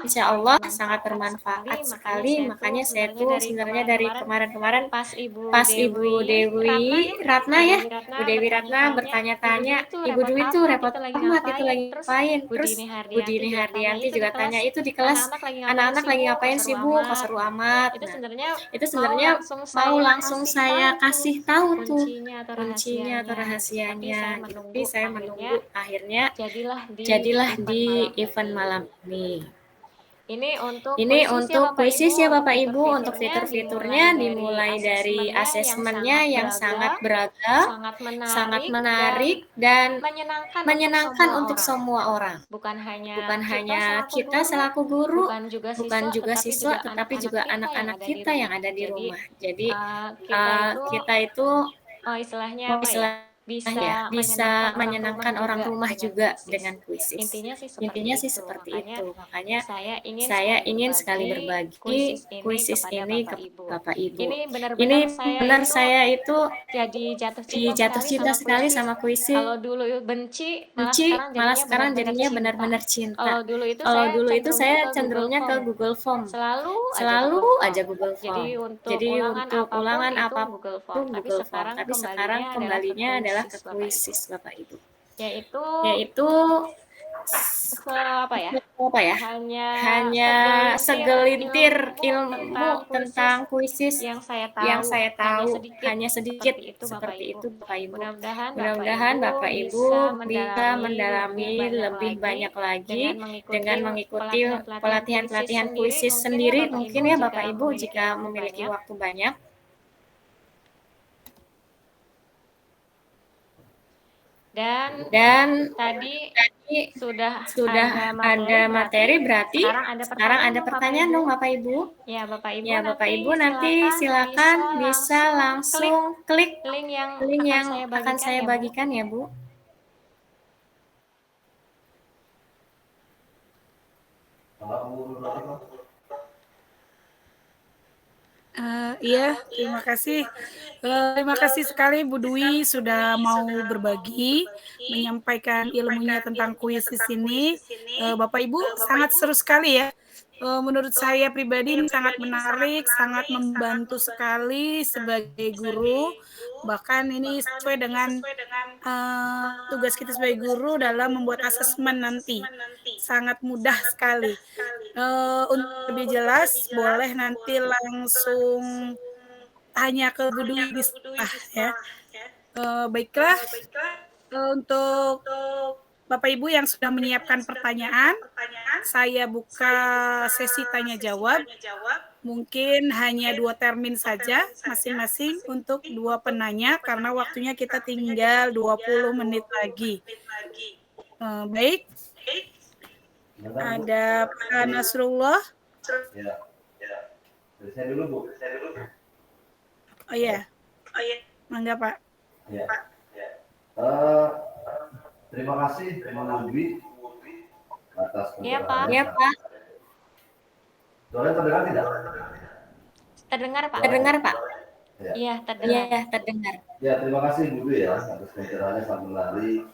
insya Allah sangat bermanfaat sekali. Makanya saya tuh sebenarnya dari kemarin-kemarin pas Ibu Dewi Ratna ya, Bu Dewi Ratna bertanya-tanya, Ibu Dwi itu repot amat itu lagi ngapain. Terus Bu Dini Hardianti juga tanya itu di kelas anak-anak lagi ngapain sih Bu, kok seru amat. Nah, itu sebenarnya mau langsung saya kasih tahu tuh kuncinya atau rahasianya. Tapi saya menunggu akhirnya jadilah di event malam ini. Ini untuk kuisis ya Bapak Ibu, untuk fitur-fiturnya dimulai dari asesmennya yang sangat beragam, sangat menarik dan menyenangkan untuk semua orang. Bukan hanya kita selaku guru, bukan juga siswa, tetapi juga anak-anak kita yang ada di rumah. Jadi kita itu istilahnya bisa menyenangkan orang rumah juga dengan kuisis. Intinya sih seperti itu. Makanya saya ingin sekali berbagi kuisis ini kepada Bapak Ibu. Ini Ini benar saya itu jadi jatuh cinta sekali sama kuisis. Kalau dulu benci, malah sekarang jadinya benar-benar cinta. Kalau dulu itu saya cenderungnya ke Google Form. Selalu aja Google Form. Jadi untuk ulangan apapun Google Form. Tapi sekarang kembalinya adalah ke kuisis Bapak Ibu. Yaitu hanya segelintir ilmu tentang kuisis yang saya tahu hanya sedikit seperti itu Bapak Ibu. Mudah-mudahan Bapak Ibu bisa mendalami lebih banyak lagi dengan mengikuti pelatihan-pelatihan kuisis sendiri mungkin ya Bapak Ibu jika memiliki waktu banyak. Dan tadi sudah ada materi berarti sekarang ada pertanyaan dong Bapak Ibu. Ya Bapak Ibu nanti silakan bisa langsung klik link yang akan saya bagikan ya Bu. Iya, terima kasih. Terima kasih sekali Bu Dwi sudah mau berbagi, menyampaikan ilmunya tentang kuis di sini. Bapak Ibu sangat seru sekali ya. Menurut saya pribadi ini sangat menarik, sangat membantu sekali sebagai guru. Bahkan ini sesuai dengan tugas kita sebagai guru dalam membuat asesmen nanti. Sangat mudah sekali. Untuk lebih jelas, boleh nanti langsung tanya ke Bu Dwi di setelah ya. Baiklah, untuk Bapak Ibu yang sudah menyiapkan pertanyaan, saya buka sesi tanya jawab. Mungkin hanya 2 termin saja masing-masing untuk 2 penanya karena waktunya kita tinggal 20 menit lagi. Baik, ada Pak Nasrullah. Ya. Saya dulu Bu. Oh iya, mangga Pak. Ya. Terima kasih Bu Dwi atas Iya, Pak. Iya, Pak. Soalnya terdengar tidak? Terdengar, Pak? Terdengar, Pak? Ya. Iya, terdengar. Iya, terdengar. Ya, terima kasih Bu Dwi ya atas pencerahannya sambil lari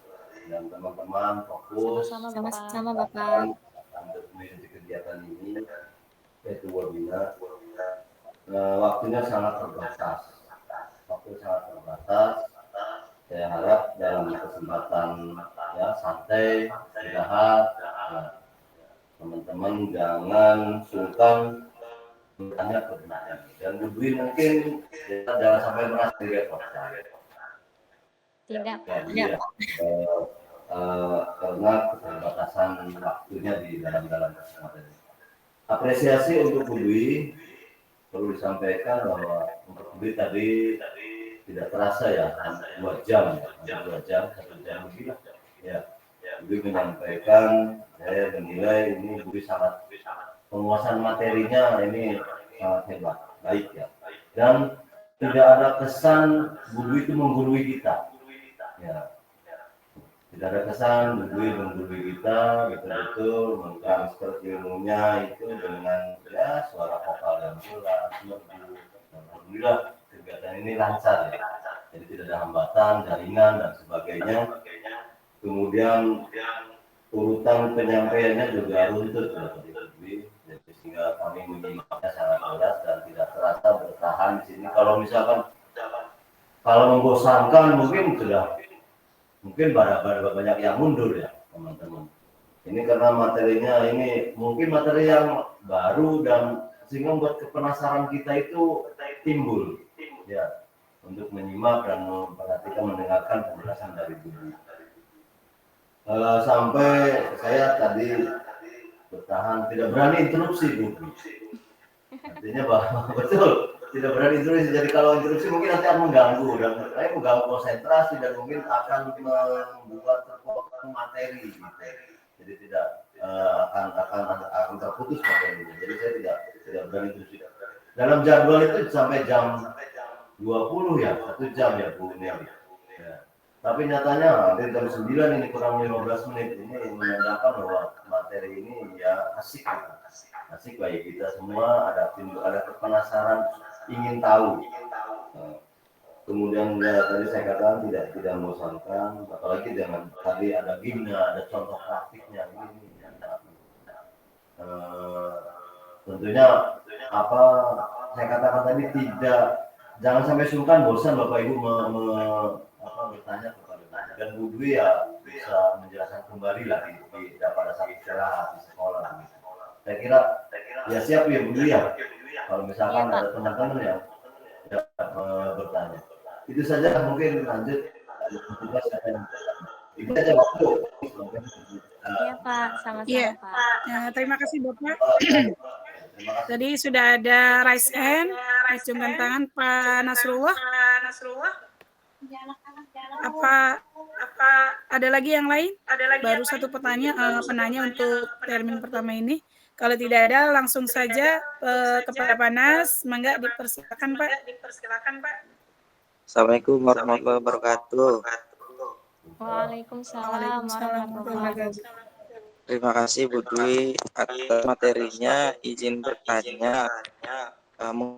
dan teman-teman fokus Sama-sama, Bapak. untuk mengikuti kegiatan ini yaitu webinar. Waktunya sangat terbatas. Saya harap dalam kesempatan ya santai, istirahat, teman-teman jangan sungkan bertanya ke Bu Dwi. Dan Bu Dwi mungkin kita jangan sampai merasa direpotkan. Tidak, Pak. Ya, karena keterbatasan waktunya di dalam kesempatan ini. Apresiasi untuk Bu Dwi, perlu disampaikan bahwa untuk Bu Dwi tadi tidak terasa ya, 2 jam, 1 jam lebih lah. Ya, Bu Dwi menyampaikan, saya menilai ini Bu Dwi sangat penguasaan materinya ini sangat hebat, baik ya. Dan tidak ada kesan Bu Dwi itu menggurui kita. Ya. Tidak ada kesan Bu Dwi menggurui kita, betul-betul mentransfer ilmunya itu dengan ya suara vokal yang jelas, merdu. Alhamdulillah kegiatan ini lancar ya. Jadi tidak ada hambatan, jaringan dan sebagainya. Kemudian urutan penyampaiannya juga runtut ya, jadi sehingga kami menyimaknya sangat jelas dan tidak terasa bertahan di sini. Kalau misalkan membosankan mungkin banyak yang mundur ya teman-teman. Ini karena materinya ini mungkin materi yang baru dan sehingga membuat kepenasaran kita itu timbul ya untuk menyimak dan memperhatikan mendengarkan penjelasan dari Bu Dwi. Sampai saya tadi bertahan tidak berani interupsi Bu Dwi. Artinya bahwa betul tidak berani interupsi. Jadi kalau interupsi mungkin nanti akan mengganggu dan saya mengganggu konsentrasi dan mungkin akan membuat terpotong materi. Gitu. Jadi tidak akan terputus materinya. Jadi saya tidak berani interupsi. Dalam jadwal itu sampai jam 20 ya, 1 jam ya Bu Neri. Ya. Tapi nyatanya hampir jam 9 ini kurang 15 menit ini menandakan bahwa materi ini ya asik bagi kita semua, ada kepenasaran ingin tahu. Kemudian ya, tadi saya katakan tidak membosankan, apalagi dengan tadi ada gimna, ada contoh praktiknya ini. Tentunya saya katakan tadi jangan sampai sungkan bosan Bapak Ibu bertanya kepada saya. Dan Bu Dwi ya bisa menjelaskan kembali lagi pada saat istirahat di sekolah. Saya kira ya siap ya Bu Dwi ya. Kalau misalkan ada teman-teman yang bertanya. Itu saja mungkin lanjut. Itu saja waktu. Iya Pak, sama-sama Iya. Pak. Terima kasih Bapak. Tadi sudah ada raise hand, acungkan tangan Pak Nasrullah. Apa ada lagi yang lain? Baru satu penanya untuk termin pertama ini. Kalau tidak ada, langsung saja kepada Pak Nas. Mangga dipersilakan Pak. Assalamualaikum warahmatullahi wabarakatuh. Waalaikumsalam warahmatullahi wabarakatuh. Terima kasih Bu Dwi atas materinya. Izin bertanya,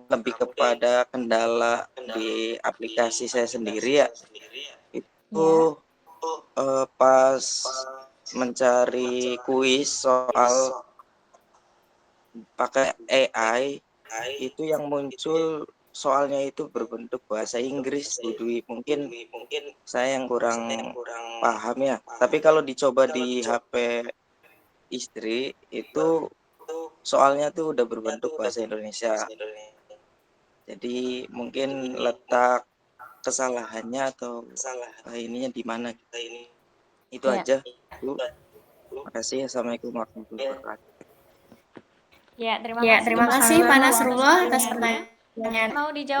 lebih kepada kendala di aplikasi saya sendiri ya. Itu pas mencari kuis soal pakai AI itu yang muncul soalnya itu berbentuk bahasa Inggris, Bu Dwi. Mungkin saya yang kurang paham ya. Tapi kalau dicoba di HP istri itu soalnya tuh udah berbentuk bahasa Indonesia. Jadi mungkin letak kesalahannya atau ininya di mana kita ini. Itu aja, Bu. Makasih. Assalamualaikum warahmatullahi wabarakatuh. Ya, Terima kasih Pak Nasrullah atas pertanyaan.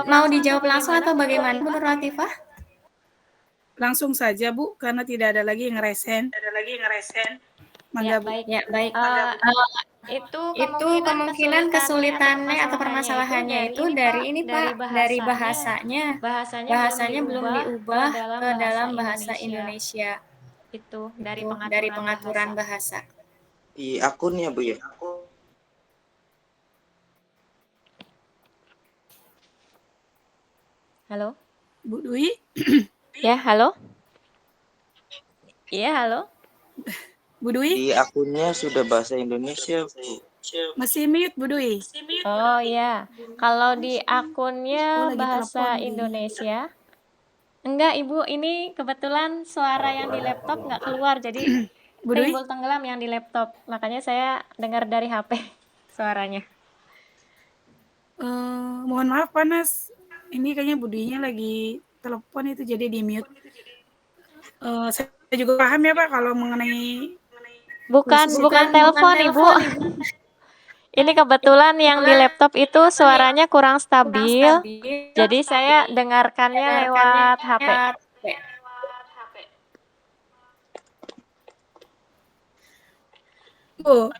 Mau dijawab langsung atau bagaimana menurut Latifah? Langsung saja Bu, karena tidak ada lagi yang ngeresen. Mangga Bu. Ya, baik. Itu Itu kemungkinan kesulitannya atau permasalahannya itu dari ini Pak, dari bahasanya. Bahasanya belum diubah ke dalam bahasa Indonesia. Itu Dari pengaturan bahasa. Di akunnya, Bu ya. Halo? Bu Dwi, Ya, halo? Iya, halo? Bu Dwi, Di akunnya sudah bahasa Indonesia, Bu. masih mute Bu Dwi. Oh ya, kalau di akunnya lagi bahasa telepon di- Indonesia. Enggak, Ibu, ini kebetulan suara yang di laptop nggak keluar, jadi Bu Dwi, timbul tenggelam yang di laptop. Makanya saya dengar dari HP suaranya. mohon maaf Panas. Ini kayaknya Bu Dwi-nya lagi telepon itu jadi di mute. Saya juga paham ya Pak kalau mengenai Bukan telepon, Ibu. Ini kebetulan yang di laptop itu suaranya kurang stabil, jadi saya dengarkannya lewat HP. Bu.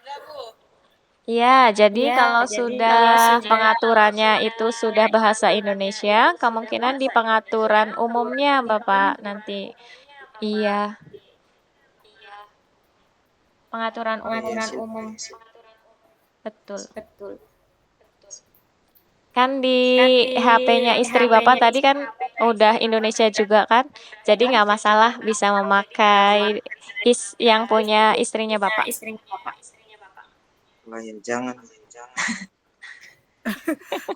Ya, jadi kalau sudah pengaturannya itu sudah bahasa Indonesia, kemungkinan di pengaturan umumnya Bapak nanti. Iya. Pengaturan umum. Betul. Kan di HP-nya istri Bapak tadi kan udah Indonesia juga kan, jadi nggak masalah bisa memakai yang punya istrinya Bapak. Lain jangan.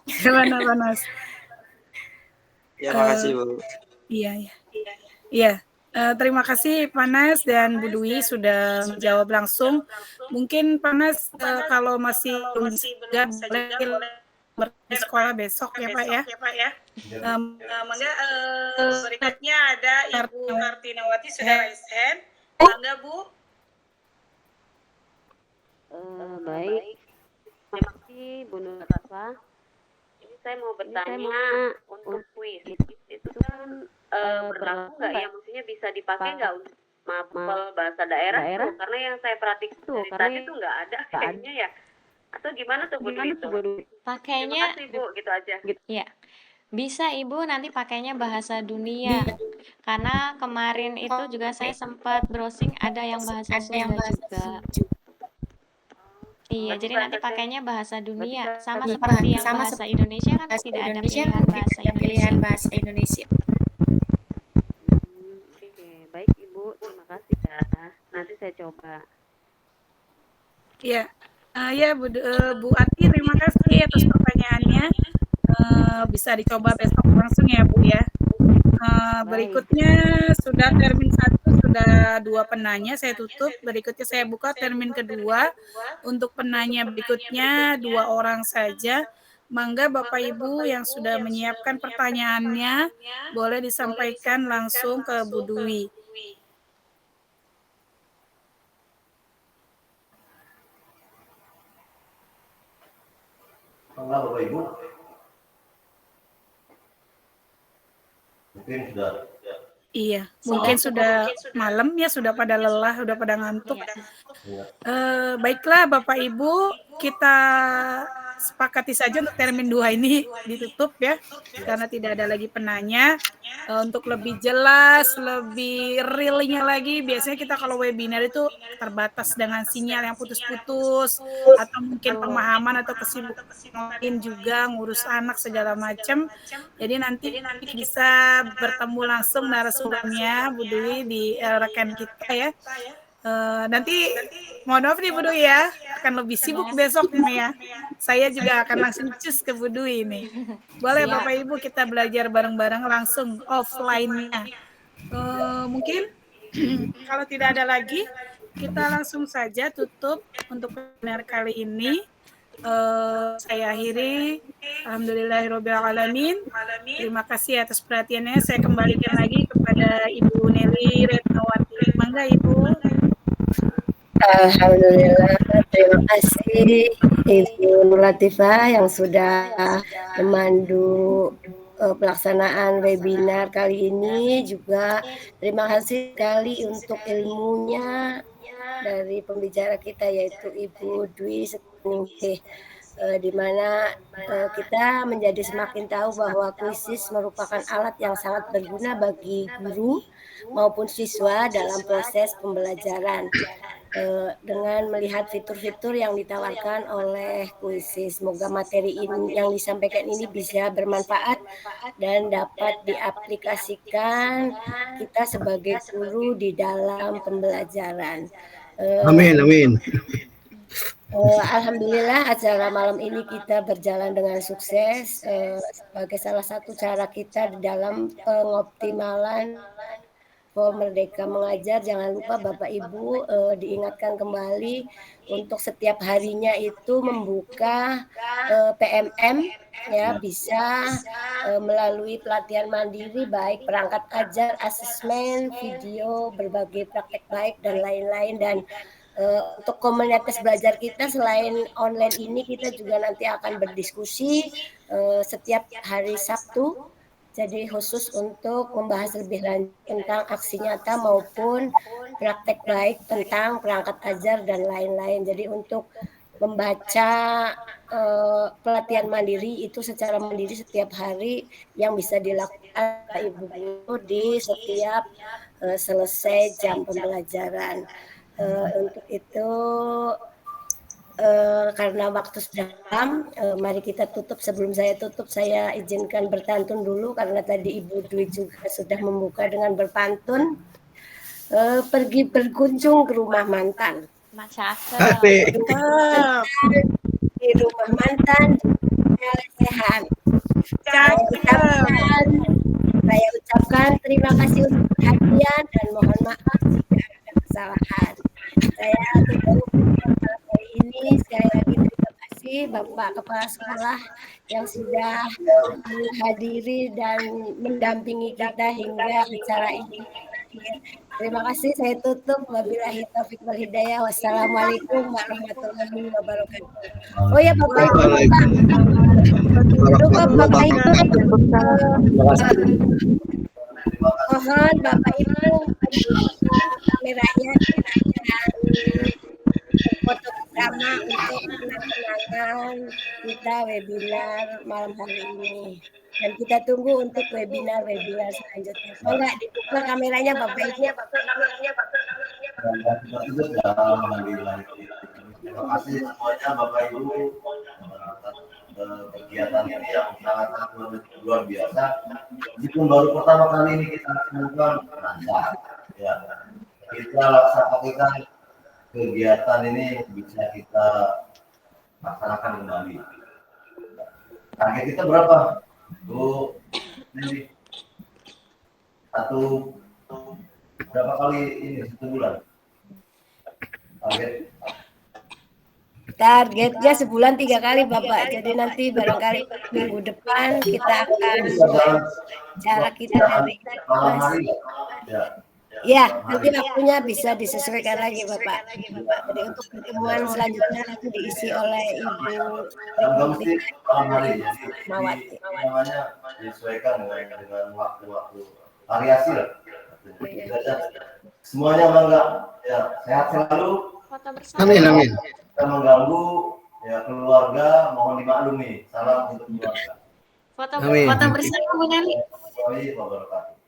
Gimana Panas? Ya, makasih, Bu. Iya. Terima kasih Panas dan Bu Dwi sudah menjawab langsung. Mungkin Panas kalau masih belum boleh di sekolah besok ya Pak ya. Mangga berikutnya ada Ibu Kartinawati sudah raise hand. Mangga Bu. Baik. Terima kasih Bu Nur Latifah. Ini saya mau bertanya untuk kuis. Itu kan berlaku nggak ya? Maksudnya bisa dipakai nggak untuk mapel bahasa daerah? Tuh? Karena yang saya perhatikan dari tadi tuh nggak ada kayaknya ya. Atau gimana tuh Bu Dwi? Pakainya, Terima kasih Bu, gitu aja. ya. Bisa Ibu nanti pakainya bahasa dunia. Karena kemarin itu juga saya sempat browsing ada yang bahasa Sunda juga. Iya, jadi nanti pakainya bahasa dunia. Sama seperti yang bahasa Indonesia kan tidak ada pilihan bahasa Indonesia. Oke, baik Ibu, terima kasih ya. Nanti saya coba. Ya, Bu Ati, terima kasih atas pertanyaannya. Bisa dicoba besok langsung ya Bu ya. Berikutnya sudah termin 1, sudah 2 penanya saya tutup. Berikutnya saya buka termin kedua. Untuk penanya berikutnya 2 orang saja. Mangga Bapak Ibu yang sudah menyiapkan pertanyaannya boleh disampaikan langsung ke Bu Dwi. Enggak, Bapak Ibu. Mungkin sudah. Iya, mungkin sudah malam ya, sudah pada lelah, sudah pada ngantuk. Baiklah Bapak Ibu, kita sepakati saja untuk termin 2 ini ditutup ya, karena tidak ada lagi penanya. Untuk lebih jelas, lebih realnya lagi, biasanya kita kalau webinar itu terbatas dengan sinyal yang putus-putus, atau mungkin pemahaman atau kesibukan lain juga, ngurus anak segala macam. Jadi nanti bisa bertemu langsung narasumbernya Bu Dwi di rekan kita ya. Nanti mohon maaf nih Bu Dwi ya, akan lebih sibuk besok nih ya. Saya juga akan langsung cus ke Bu Dwi nih. Boleh Bapak Ibu kita belajar bareng-bareng langsung offline-nya. Mungkin kalau tidak ada lagi, kita langsung saja tutup untuk webinar kali ini. Saya akhiri. Alhamdulillahirrabbilalamin. Terima kasih atas perhatiannya. Saya kembalikan lagi kepada Ibu Nelly Retnawati. Mangga Ibu. Alhamdulillah, terima kasih Ibu Nur Latifah yang sudah memandu pelaksanaan webinar kali ini. Juga terima kasih sekali untuk ilmunya dari pembicara kita yaitu Ibu Dwi Setianingsih, di mana kita menjadi semakin tahu bahwa kuisis merupakan alat yang sangat berguna bagi guru maupun siswa dalam proses pembelajaran. Dengan melihat fitur-fitur yang ditawarkan oleh kuisis, semoga materi ini yang disampaikan ini bisa bermanfaat dan dapat diaplikasikan kita sebagai guru di dalam pembelajaran. Amin. Alhamdulillah acara malam ini kita berjalan dengan sukses sebagai salah satu cara kita di dalam pengoptimalan Merdeka Mengajar. Jangan lupa Bapak Ibu diingatkan kembali untuk setiap harinya itu membuka PMM ya, bisa melalui pelatihan mandiri baik perangkat ajar, asesmen, video, berbagai praktek baik dan lain-lain. Dan untuk komunitas belajar kita selain online ini kita juga nanti akan berdiskusi setiap hari Sabtu. Jadi khusus untuk membahas lebih lanjut tentang aksi nyata maupun praktek baik tentang perangkat ajar dan lain-lain. Jadi untuk membaca pelatihan mandiri itu secara mandiri setiap hari yang bisa dilakukan Ibu Guru di setiap selesai jam pembelajaran. Untuk itu karena waktu sudah malam, mari kita tutup. Sebelum saya tutup, saya izinkan berpantun dulu karena tadi Ibu Dwi juga sudah membuka dengan berpantun. Pergi berkunjung ke rumah mantan. Di rumah mantan lesehan. Saya ucapkan terima kasih untuk perhatian dan mohon maaf jika ada kesalahan. Saya tutup hari ini. Sekali lagi terima kasih Bapak Kepala Sekolah yang sudah menghadiri dan mendampingi kita hingga acara ini. Terima kasih, saya tutup. Wabillahi taufiq wal hidayah. Wassalamualaikum warahmatullahi wabarakatuh. Oh ya Bapak Ibu, lupa Bapak Ibu, mohon Bapak Ibu kameranya dan foto bersama untuk kenang-kenangan kita webinar malam hari ini. Dan kita tunggu untuk webinar selanjutnya. Oh enggak, dibuka kameranya Bapak Ibu. Terima kasih semuanya Bapak Ibu atas kegiatan ini yang sangat luar biasa. Meskipun baru pertama kali ini kita lakukan lancar, ya kita laksanakan kegiatan ini bisa kita laksanakan kembali. Target kita berapa? Tuh, ini berapa kali ini 1 bulan? Targetnya sebulan 3 kali Bapak. Jadi nanti barangkali minggu depan kita akan cara kita dari ya, nanti waktunya bisa disesuaikan lagi Bapak. Jadi untuk pertemuan selanjutnya nanti diisi oleh Ibu Mawati. Namanya disesuaikan dengan waktu-waktu variasi lah. Semuanya bangga, ya sehat selalu. Amin. Kita mengganggu Ya, keluarga mohon dimaklumi. Salam untuk keluarga. Foto Amin. Foto bersama Bu Nani. Warahmatullahi wabarakatuh.